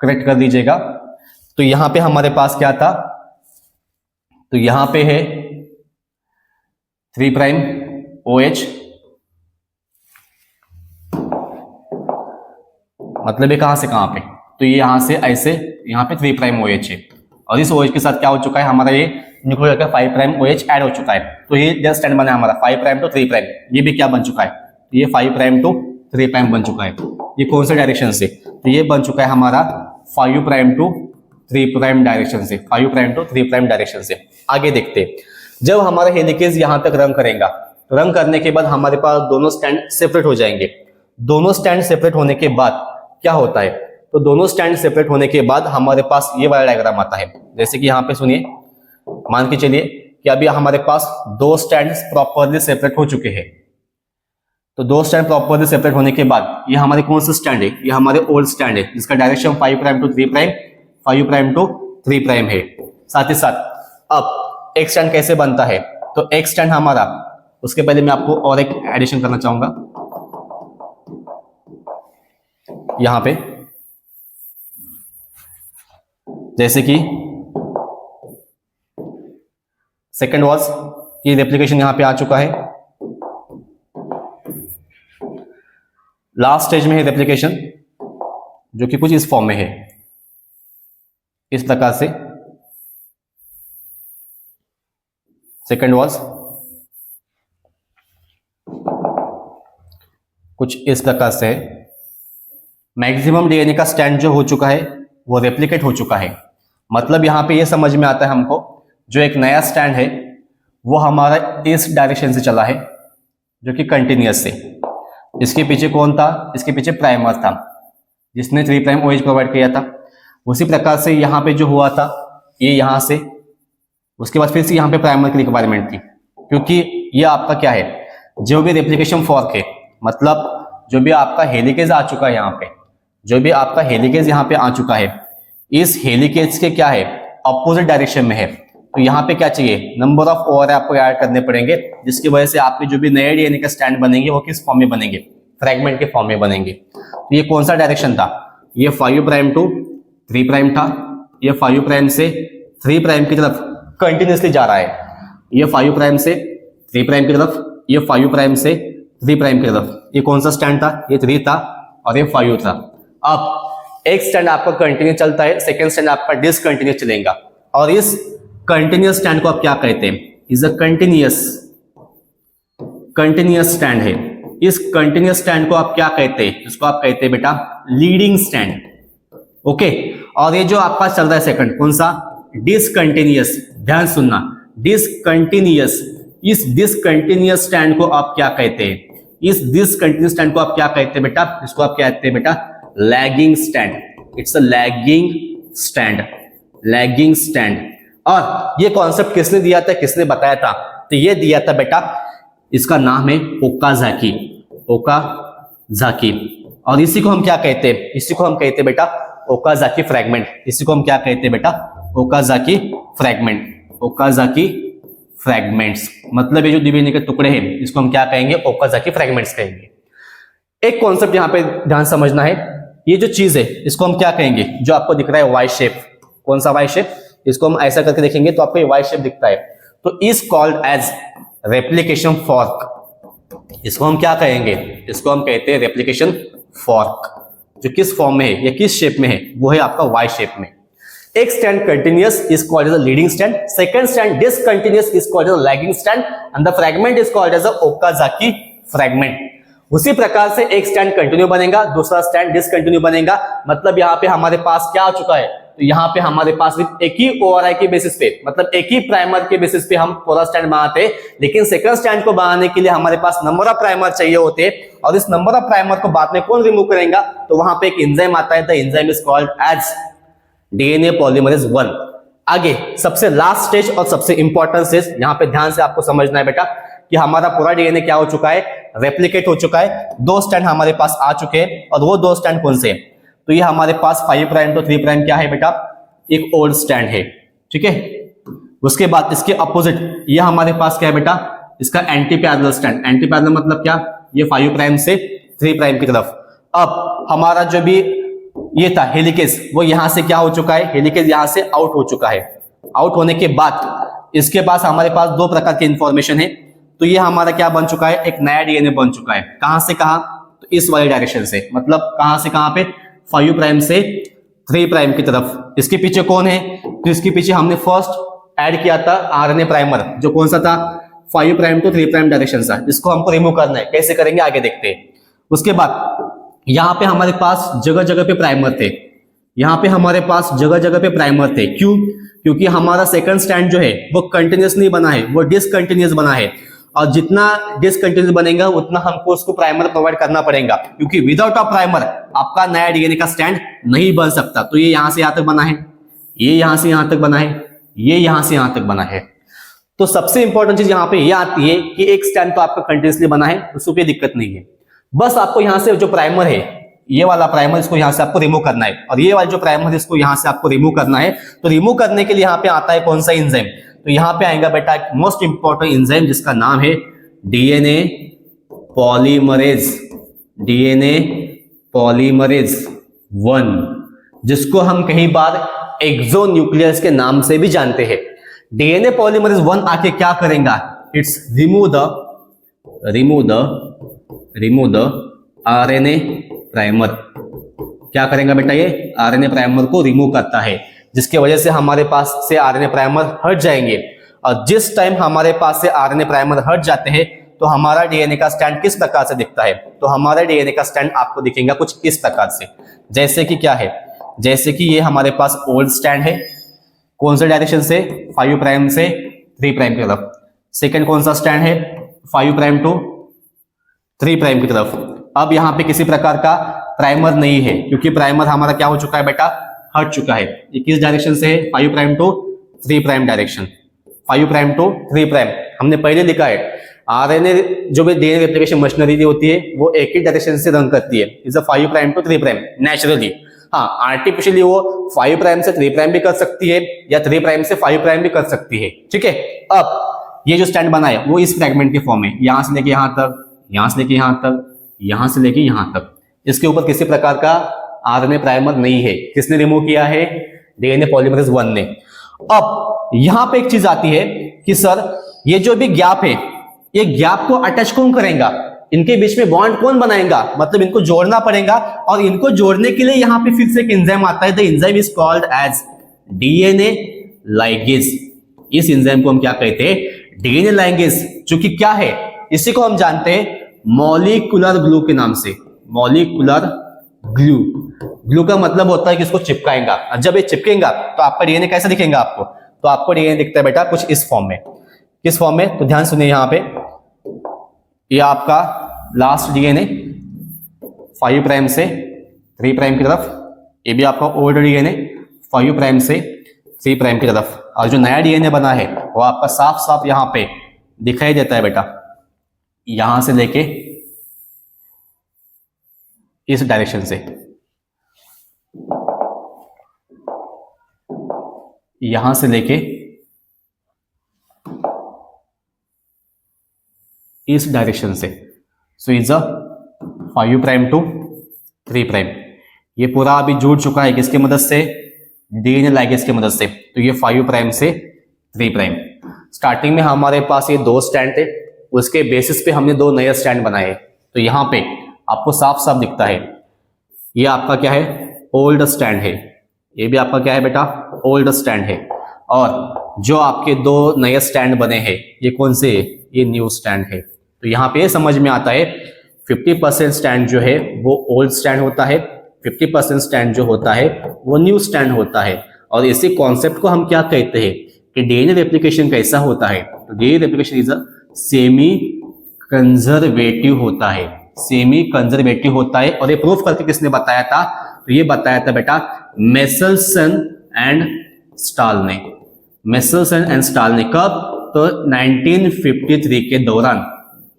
करेक्ट कर दीजिएगा। तो यहां पे हमारे पास क्या था? तो यहां पे है 3' OH, मतलब ये कहां से कहां पे? तो ये यहां से ऐसे यहां पे 3' OH है, और इस OH के साथ क्या हो चुका है? हमारा ये न्यूक्लियोटाइड का 5' OH ऐड हो चुका है। तो ये जस्ट स्टैंड बना है हमारा 5' to 3'। ये भी क्या बन चुका है? ये 5' to 3' बन चुका है। ये कौन से डायरेक्शन से? तो ये बन चुका है हमारा 5' to 3' डायरेक्शन से, 5' to 3' डायरेक्शन से। आगे देखते हैं, जब हमारा हेलिकेज यहां तक रन करेगा, तो रन करने के बाद हमारे पास दोनों स्टैंड सेपरेट हो जाएंगे। दोनों स्टैंड सेपरेट होने के बाद क्या होता है? तो दोनों स्टैंड सेपरेट होने के बाद हमारे पास ये वाला डायग्राम आता है। जैसे कि यहाँ पे सुनिए, मान के चलिए कि अभी हमारे पास दो स्टैंड प्रॉपरली सेपरेट हो चुके हैं। तो दो स्टैंड प्रॉपरली सेपरेट होने के बाद ये हमारे कौन से स्टैंड है? ये हमारे ओल्ड स्टैंड है, जिसका डायरेक्शन 5' to 3', 5' to 3' है। साथ ही साथ अब एक स्टैंड कैसे बनता है? तो एक स्टैंड हमारा, उसके पहले मैं आपको और एक एडिशन करना चाहूंगा। यहां पे जैसे कि सेकंड वाज ये रेप्लिकेशन यहां पे आ चुका है, लास्ट स्टेज में है रेप्लिकेशन जो कि कुछ इस फॉर्म में है, इस प्रकार से सेकंड वाज कुछ इस प्रकार से है। मैक्सिमम डीएनए का स्टैंड जो हो चुका है वो रेप्लिकेट हो चुका है। मतलब यहां पे ये समझ में आता है हमको, जो एक नया स्टैंड है वो हमारा इस डायरेक्शन से चला है जो कि कंटिन्यूअस से। इसके पीछे कौन था? इसके पीछे प्राइमर था जिसने 3 प्राइम OH प्रोवाइड किया था। उसी प्रकार से यहाँ पे जो हुआ था ये यहाँ से, उसके बाद फिर से यहाँ पे प्राइमर की रिक्वायरमेंट थी, क्योंकि ये आपका क्या है, जो भी रेप्लिकेशन फॉर्क है, मतलब जो भी आपका हेलिकेज आ चुका है यहाँ पे, जो भी आपका हेलिकेज यहाँ पे आ चुका है, इस हेलिकेज के क्या है, अपोजिट डायरेक्शन में है। तो यहाँ पे क्या चाहिए, नंबर ऑफ ओवर आपको ऐड करने पड़ेंगे, जिसकी वजह से आपके जो भी नए डीएनए का स्टैंड बनेंगे वो किस फॉर्म में बनेंगे, फ्रैगमेंट के फॉर्म में बनेंगे। तो ये कौन सा डायरेक्शन था, ये 5 प्राइम टू 3 प्राइम था। ये 5 प्राइम से 3 प्राइम की तरफ कंटिन्यूसली जा रहा है, ये 5 प्राइम से 3 प्राइम की तरफ, ये 5 प्राइम से 3 प्राइम की तरफ। ये कौन सा स्टैंड था, ये 3 था और ये 5 था। अब एक स्टैंड आपका कंटिन्यू चलता है, सेकेंड स्टैंड आपका डिसकंटिन्यूस चलेगा, और इस कंटिन्यूअस स्टैंड को आप क्या कहते हैं, इज अ कंटिन्यूअस स्टैंड है। इस कंटिन्यूअस स्टैंड को आप क्या कहते हैं, इसको आप कहते हैं बेटा लीडिंग स्टैंड। ओके, और ये जो आपका चल रहा है सेकंड, कौन सा, डिसकंटिन्यूअस। ध्यान सुनना, डिसकंटिन्यूअस। इस डिसकंटिन्यूअस स्टैंड को आप क्या कहते हैं, इस डिसकंटिन्यूअस स्टैंड को आप क्या कहते हैं बेटा, इसको आप कहते हैं बेटा lagging stand. It's a lagging stand, lagging strand. और ये कॉन्सेप्ट किसने दिया था, किसने बताया था, तो ये दिया था बेटा, इसका नाम है ओकाजाकी, ओकाजाकी। और इसी को हम क्या कहते हैं, इसी को हम कहते हैं बेटा ओकाजाकी फ्रैगमेंट। इसी को हम क्या कहते हैं बेटा, ओकाजाकी फ्रैगमेंट, ओकाजाकी फ्रैगमेंट्स। मतलब ये जो डीएनए के टुकड़े हैं इसको हम क्या कहेंगे, ओकाजाकी फ्रैगमेंट्स कहेंगे। एक कॉन्सेप्ट यहां पे ध्यान समझना है, ये जो चीज है इसको हम क्या कहेंगे, जो आपको दिख रहा है वाई शेप, कौन सा वाई शेप, इसको हम ऐसा करके देखेंगे तो आपको ये वाई शेप दिखता है, तो is called as replication fork. इसको हम क्या कहेंगे, इसको हम कहते हैं रेप्लिकेशन फॉर्क। जो किस फॉर्म में है या किस शेप में है, वो है आपका वाई शेप में। एक strand continuous is called as a leading strand, second strand discontinuous is called as a lagging strand, and the fragment is called as a Okazaki fragment. उसी प्रकार से एक स्टैंड कंटिन्यू बनेगा, दूसरा स्टैंड डिसकंटिन्यू बनेगा। मतलब यहाँ पे हमारे पास क्या आ चुका है, तो यहाँ पे हमारे पास एक ही ओआरआई के बेसिस पे, मतलब एक ही प्राइमर के बेसिस पे हम पूरा स्टैंड बनाते हैं, लेकिन सेकंड स्टैंड को बनाने के लिए हमारे पास नंबर ऑफ प्राइमर चाहिए होते हैं, और इस नंबर ऑफ प्राइमर को बाद में कौन रिमूव करेगा, तो वहां पे एक एंजाइम आता है, the enzyme is called as DNA polymerase 1। आगे सबसे लास्ट स्टेज और सबसे इंपॉर्टेंट स्टेज, यहाँ पे ध्यान से आपको समझना है बेटा कि हमारा पूरा डीएनए क्या हो चुका है, रेप्लिकेट हो चुका है। 2 स्टैंड हमारे पास आ चुके हैं, और वो 2 स्टैंड कौन से, तो ये हमारे पास 5 प्राइम तो 3 प्राइम क्या है बेटा, एक ओल्ड स्टैंड है, ठीक है। उसके बाद इसके अपोजिट ये हमारे पास क्या है बेटा, इसका anti parallel stand. Anti parallel मतलब क्या, ये 5 प्राइम से 3 प्राइम की तरफ। अब हमारा जो भी ये था हेलिकेज, वो यहां से क्या हो चुका है, हेलिकेज यहां से आउट हो चुका है। आउट होने के बाद इसके पास हमारे पास 2 प्रकार की इंफॉर्मेशन है, तो ये हमारा क्या बन चुका है, एक नया डीएनए बन चुका है। कहां से कहां, तो इस वाली डायरेक्शन से, मतलब कहां से कहां पे, 5 प्राइम से 3 प्राइम की तरफ। इसके पीछे कौन है, तो इसके पीछे हमने फर्स्ट ऐड किया था आरएनए प्राइमर, जो कौन सा था, 5 प्राइम टू 3 प्राइम डायरेक्शन था। इसको हमको रिमूव करना है, कैसे करेंगे आगे देखते हैं। उसके बाद यहां पे हमारे पास जगह जगह पे प्राइमर थे, यहां पे हमारे पास जगह जगह पे प्राइमर थे। क्यों, क्योंकि हमारा सेकंड स्टैंड जो है वो कंटिन्यूअस नहीं बना है, वो डिसकंटिन्यूअस बना है, और जितना डिसकंटिन्यूअस बनेगा उतना हमको उसको प्राइमर प्रोवाइड करना पड़ेगा, क्योंकि विदाउट अ प्राइमर आपका नया डीएनए का स्टैंड नहीं बन सकता। तो ये यहां से यहां तक बना है, ये यहां से यहां तक बना है, ये यहां से यहां तक बना है। तो सबसे इंपॉर्टेंट चीज यहां पे ये आती है कि एक स्टैंड तो आपका कंटिन्यूअसली बना है, उसको कोई दिक्कत नहीं है। बस आपको यहां से जो प्राइमर है, ये वाला प्राइमर, इसको यहां से आपको रिमूव करना है, और ये वाला जो प्राइमर है इसको यहां से आपको रिमूव करना है। तो रिमूव करने के लिए यहां पे आता है कौन सा एंजाइम, तो यहां पे आएगा बेटा एक मोस्ट इंपॉर्टेंट एंजाइम जिसका नाम है डीएनए पॉलीमरेज, डीएनए पॉलीमरेज 1, जिसको हम कई बार एक्सो न्यूक्लियस के नाम से भी जानते हैं। डीएनए पॉलीमरेज 1 आके क्या करेगा, it's remove the RNA primer. क्या करेगा बेटा, ये आरएनए प्राइमर को रिमूव करता है, जिसकी वजह से हमारे पास से आरएनए प्राइमर हट जाएंगे। और जिस टाइम हमारे पास से आरएनए प्राइमर हट जाते हैं तो हमारा डीएनए का स्टैंड किस प्रकार से दिखता है, तो हमारा डीएनए का स्टैंड आपको दिखेगा कुछ इस प्रकार से। जैसे कि क्या है, जैसे कि ये हमारे पास ओल्ड स्टैंड है, कौन से डायरेक्शन से, 5 प्राइम से 3 प्राइम की तरफ। सेकंड कौन सा स्टैंड है, 5 प्राइम टू 3 प्राइम की तरफ। अब यहाँ पे किसी प्रकार का प्राइमर नहीं है, क्योंकि प्राइमर हमारा क्या हो चुका है बेटा, हट चुका है। ये किस डायरेक्शन से है, 5 prime to 3 prime direction, 5 prime to 3 prime. हमने पहले लिखा है आरएनए जो भी डीएनए रेप्लिकेशन मशीनरी होती है वो एक ही डायरेक्शन से रन करती है, is a 5 prime to 3 prime naturally. हाँ, आर्टिफिशियली वो 5 प्राइम से 3 प्राइम भी कर सकती है या 3 प्राइम से 5 प्राइम भी कर सकती है, ठीक है। अब ये जो स्टैंड बना है वो इस फ्रैगमेंट के फॉर्म में, यहां से लेके यहां तक, यहां से लेके यहां तक, यहां से लेके यहां तक। इसके ऊपर किसी प्रकार का आरएनए प्राइमर नहीं है। किसने रिमूव किया है, डीएनए पॉलीमरेज 1 ने। अब यहां पे एक चीज आती है कि सर ये जो भी गैप है, ये गैप को अटैच कौन करेगा, इनके बीच में बॉन्ड कौन बनाएगा, मतलब इनको जोड़ना पड़ेगा। और इनको जोड़ने के लिए यहां पे फिर से एक एंजाइम आता है, the enzyme is called as DNA ligase. इस एंजाइम को हम क्या कहते हैं, डीएनए लाइगेज, जो कि क्या है, इसी को हम जानते हैं मॉलिक्यूलर ग्लू के नाम से। मॉलिक्यूलर ग्लू, ग्लू का मतलब होता है कि इसको चिपकाएगा। जब ये चिपकेगा तो आपका डीएनए कैसा दिखेगा आपको, तो आपको डीएनए दिखता है बेटा कुछ इस फॉर्म में। किस फॉर्म में, तो ध्यान सुनिए यहां पे, ये आपका लास्ट डीएनए 5 प्राइम से 3 प्राइम की तरफ, ये भी आपका ओल्ड डीएनए 5 प्राइम से 3 प्राइम की तरफ। और जो नया डीएनए बना है वो आपका साफ साफ यहां पे दिखाई देता है बेटा, यहां से लेके इस डायरेक्शन से, यहां से लेके इस डायरेक्शन से। So is a 5 prime to 3 prime. ये पूरा अभी जुड़ चुका है किसकी मदद से, डीएनए लाइगेज की मदद से। तो ये 5 प्राइम से 3 प्राइम। स्टार्टिंग में हमारे पास ये 2 स्टैंड थे, उसके बेसिस पे हमने 2 नए स्टैंड बनाए। तो यहाँ पे आपको साफ साफ दिखता है, ये आपका क्या है, ओल्ड स्टैंड है, ये भी आपका क्या है बेटा, ओल्ड स्टैंड है। और जो आपके 2 नए स्टैंड बने हैं ये कौन से, ये न्यू स्टैंड है। तो यहाँ पे समझ में आता है 50% स्टैंड जो है वो ओल्ड स्टैंड होता है, 50% स्टैंड जो होता है वो न्यू स्टैंड होता है। और इसी कॉन्सेप्ट को हम क्या कहते हैं कि डीएनए रेप्लिकेशन कैसा होता है, तो DNA replication is a semi conservative होता है, सेमी कंजर्वेटिव होता है। और ये प्रूफ करके किसने बताया था, तो ये बताया था बेटा मेसलसन एंड स्टाल ने। मेसलसन एंड स्टाल ने कब, तो 1953 के दौरान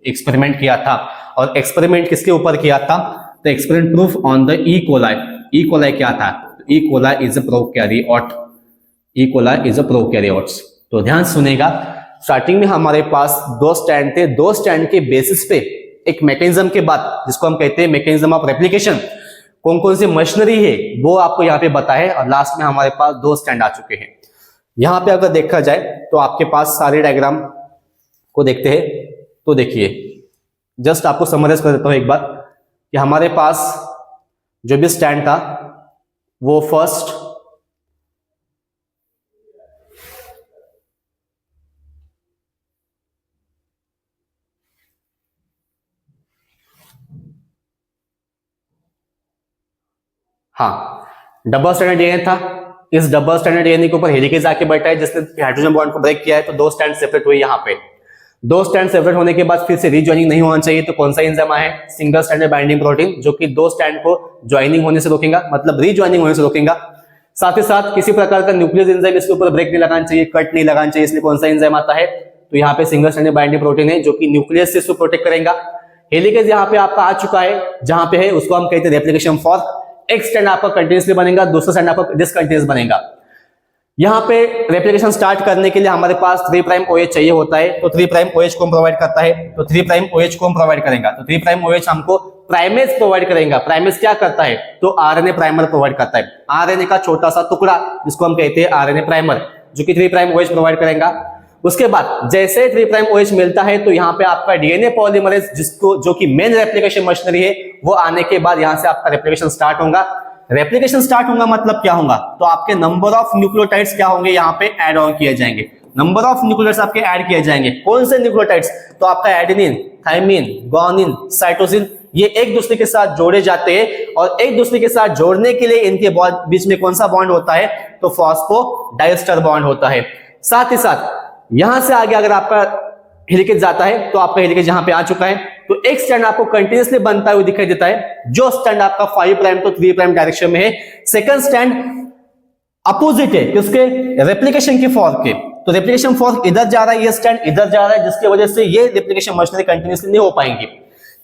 एक्सपेरिमेंट किया था। और एक्सपेरिमेंट किसके ऊपर किया था, तो experiment proof on the E coli. E coli क्या था, E coli is a prokaryote, E coli is a prokaryotes. तो ध्यान सुनेगा, स्टार्टिंग में हमारे पास 2 स्टैंड थे, 2 स्टैंड के बेसिस पे एक मैकेनिज्म के बाद, जिसको हम कहते हैं मैकेनिज्म ऑफ रेप्लिकेशन, कौन कौन सी मशीनरी है वो आपको यहाँ पे बता है। और लास्ट में हमारे पास 2 स्टैंड आ चुके हैं। यहाँ पे अगर देखा जाए तो आपके पास सारे डायग्राम को देखते हैं, तो देखिए जस्ट आपको समराइज कर देता हूं एक बार कि हमारे पास जो भी स्टैंड था वो फर्स्ट डबल स्टैंडर्ड डीएनए था। इस डबल स्टैंडर्ड डीएनए के ऊपर हेलिकेज आके बैठा है जिसने हाइड्रोजन बॉन्ड को ब्रेक किया है, तो 2 स्टैंड सेपरेट हुए। यहाँ पे 2 स्टैंड सेपरेट होने के बाद फिर से रीजॉइनिंग नहीं होना चाहिए, तो कौन सा एंजाइम है, सिंगल स्टैंडर्ड बाइंडिंग प्रोटीन, जो कि 2 स्टैंड को ज्वाइनिंग होने से रोकेगा, मतलब रीजॉइनिंग होने से रोकेगा। साथ ही साथ किसी प्रकार का न्यूक्लियस एंजाइम इसके ऊपर ब्रेक नहीं लगाना चाहिए, कट नहीं लगाना चाहिए, इसलिए कौन सा एंजाइम आता है, तो यहाँ पे सिंगल स्टैंडर्ड बाइंडिंग प्रोटीन है जो कि न्यूक्लियस से इसको प्रोटेक्ट करेगा। हेलिकेज यहाँ पे आपका आ चुका है, जहां पे है उसको हम कहते हैं रेप्लिकेशन फॉर्क। एक स्टैंड आपका कंटिन्यूसली बनेगा, दूसरा स्टैंड आपका डिसकंटिन्यूअस बनेगा। यहाँ पे रेप्लिकेशन स्टार्ट करने के लिए हमारे पास 3 प्राइम OH चाहिए होता है, तो 3 प्राइम OH को हम प्रोवाइड करता है, तो 3 प्राइम OH को हम प्रोवाइड करेंगे, तो 3 प्राइम OH हमको प्राइमेज प्रोवाइड करेगा। प्राइमेज क्या करता है? तो आरएनए प्राइमर प्रोवाइड करता है। आरएनए का छोटा सा टुकड़ा जिसको हम कहते हैं आरएनए प्राइमर, जो कि 3' OH प्रोवाइड करेगा। उसके बाद जैसे 3' OH मिलता है तो यहाँ पे आपका डीएनए पॉलीमरेज जिसको जो कि मेन रेप्लिकेशन मशीनरी है वो आने के बाद यहाँ से आपका रेप्लिकेशन स्टार्ट होगा। रेप्लिकेशन स्टार्ट होगा मतलब क्या होगा? तो आपके नंबर ऑफ न्यूक्लियोटाइड्स क्या होंगे? यहाँ पे ऐड ऑन किए जाएंगे। नंबर ऑफ न्यूक्लियोटाइड्स आपके ऐड किए जाएंगे। कौन से न्यूक्लियोटाइड्स? तो आपका एडेनिन, थाइमिन, गुआनिन, साइटोसिन, ये एक दूसरे के साथ जोड़े जाते हैं और एक दूसरे के साथ जोड़ने के लिए इनके बीच में कौन सा बॉन्ड होता है? तो फॉस्फोडाइस्टर बॉन्ड होता है। साथ ही साथ यहां से आगे अगर आपका हेलिकेज जाता है तो आपका हेलिकेज यहां पे आ चुका है, तो एक स्टैंड आपको कंटिन्यूअसली बनता हुआ दिखाई देता है। जो स्टैंड आपका 5' तो 3' डायरेक्शन में है। सेकंड स्टैंड अपोजिट है किसके? रेप्लिकेशन के फॉर्क के। तो रेप्लिकेशन फॉर्क इधर जा रहा है, ये स्टैंड इधर जा रहा है, जिसकी वजह से ये रेप्लिकेशन मशीनरी कंटिन्यूअसली नहीं हो पाएंगी।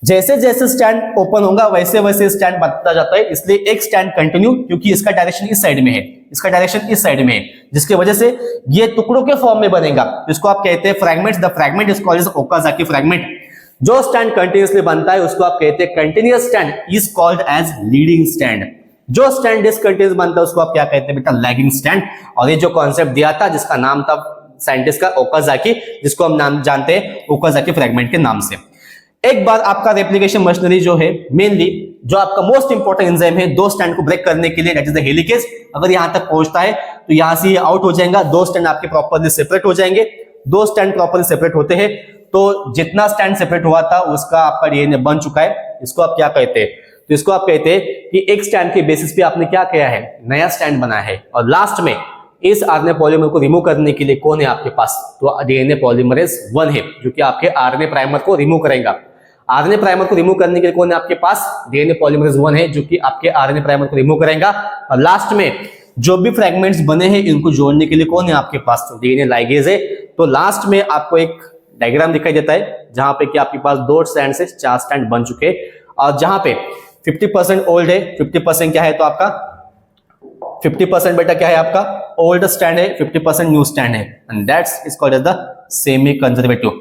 जैसे जैसे स्टैंड ओपन होगा वैसे वैसे स्टैंड बढ़ता जाता है, इसलिए एक स्टैंड कंटिन्यू, क्योंकि इसका डायरेक्शन इस साइड में है, इसका डायरेक्शन इस साइड में है, जिसकी वजह से ये टुकड़ों के फॉर्म में बनेगा। इसको आप कहते हैं fragments. The fragment is called as Okazaki fragment. जो स्टैंड कंटिन्यूअसली बनता है उसको आप कहते हैं continuous strand, is called as leading strand. जो स्टैंड डिसकंटिन्यूअस बनता है उसको आप क्या कहते हैं बेटा? Lagging strand. और ये जो कॉन्सेप्ट दिया था जिसका नाम था साइंटिस्ट का ओकाजाकी, जिसको हम नाम जानते हैं ओकाजाकी फ्रैगमेंट के नाम से। एक बार आपका रेप्लिकेशन मशीनरी जो है मेनली जो आपका मोस्ट इंपॉर्टेंट एंजाइम है दो स्टैंड को ब्रेक करने के लिए, दैट इज द हेलिकेज, अगर यहां तक पहुंचता है तो यहां से ये आउट हो जाएगा। दो स्टैंड आपके प्रॉपर्ली सेपरेट हो जाएंगे। दो स्टैंड प्रॉपर्ली सेपरेट होते हैं तो जितना स्टैंड सेपरेट हुआ था उसका आपका डीएनए बन चुका है। इसको आप क्या कहते हैं? तो इसको आप कहते हैं कि एक स्टैंड के बेसिस पे आपने क्या किया है? नया स्टैंड बना है। और लास्ट में इस आरएनए पॉलीमर को रिमूव करने के लिए कौन है आपके पास? तो डीएनए पॉलीमरेज 1 है, जो कि आपके आरएनए प्राइमर को रिमूव करेगा। आरएनए प्राइमर को रिमूव करने के लिए कौन है आपके पास? डीएनए पॉलीमरेज 1 है, जो कि आपके आरएनए प्राइमर को रिमूव करेगा। और लास्ट में जो भी फ्रैगमेंट्स बने हैं इनको जोड़ने के लिए कौन है आपके पास? तो डीएनए लाइगेज है। तो लास्ट में आपको एक डायग्राम दिखाई देता है जहां पे कि आपके पास 2 स्टैंड से 4 स्टैंड बन चुके हैं, और जहां पे 50% ओल्ड है, 50% क्या है? तो आपका 50% बेटा क्या है? आपका ओल्ड स्टैंड है, 50% न्यू स्टैंड है, and that's is called as the semi conservative.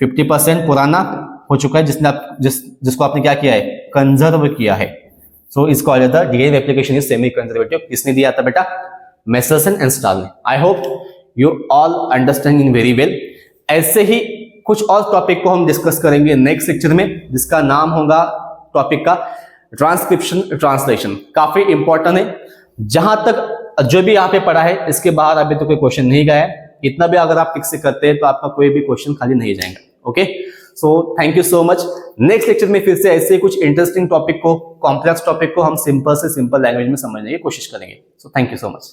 50% पुराना हो चुका है जिसको आपने क्या किया है? कंजर्व किया है। So is called as the DNA replication is semi conservative. किसने दिया था बेटा? मेसलसन एंड स्टाल ने। I hope you all understand in very well. ऐसे ही कुछ और टॉपिक को हम डिस्कस करेंगे नेक्स्ट लेक्चर में, जिसका नाम होगा टॉपिक का ट्रांसक्रिप्शन ट्रांसलेशन। काफी इंपॉर्टेंट है। जहां तक जो भी यहाँ पे पढ़ा है इसके बाहर अभी तो कोई क्वेश्चन नहीं गया है। इतना भी अगर आप ठीक से करते हैं तो आपका कोई भी क्वेश्चन खाली नहीं जाएगा। Okay, so thank you so much. Next lecture में फिर से ऐसे कुछ इंटरेस्टिंग टॉपिक को, कॉम्प्लेक्स टॉपिक को हम सिंपल से सिंपल लैंग्वेज में समझने की कोशिश करेंगे। So thank you so much.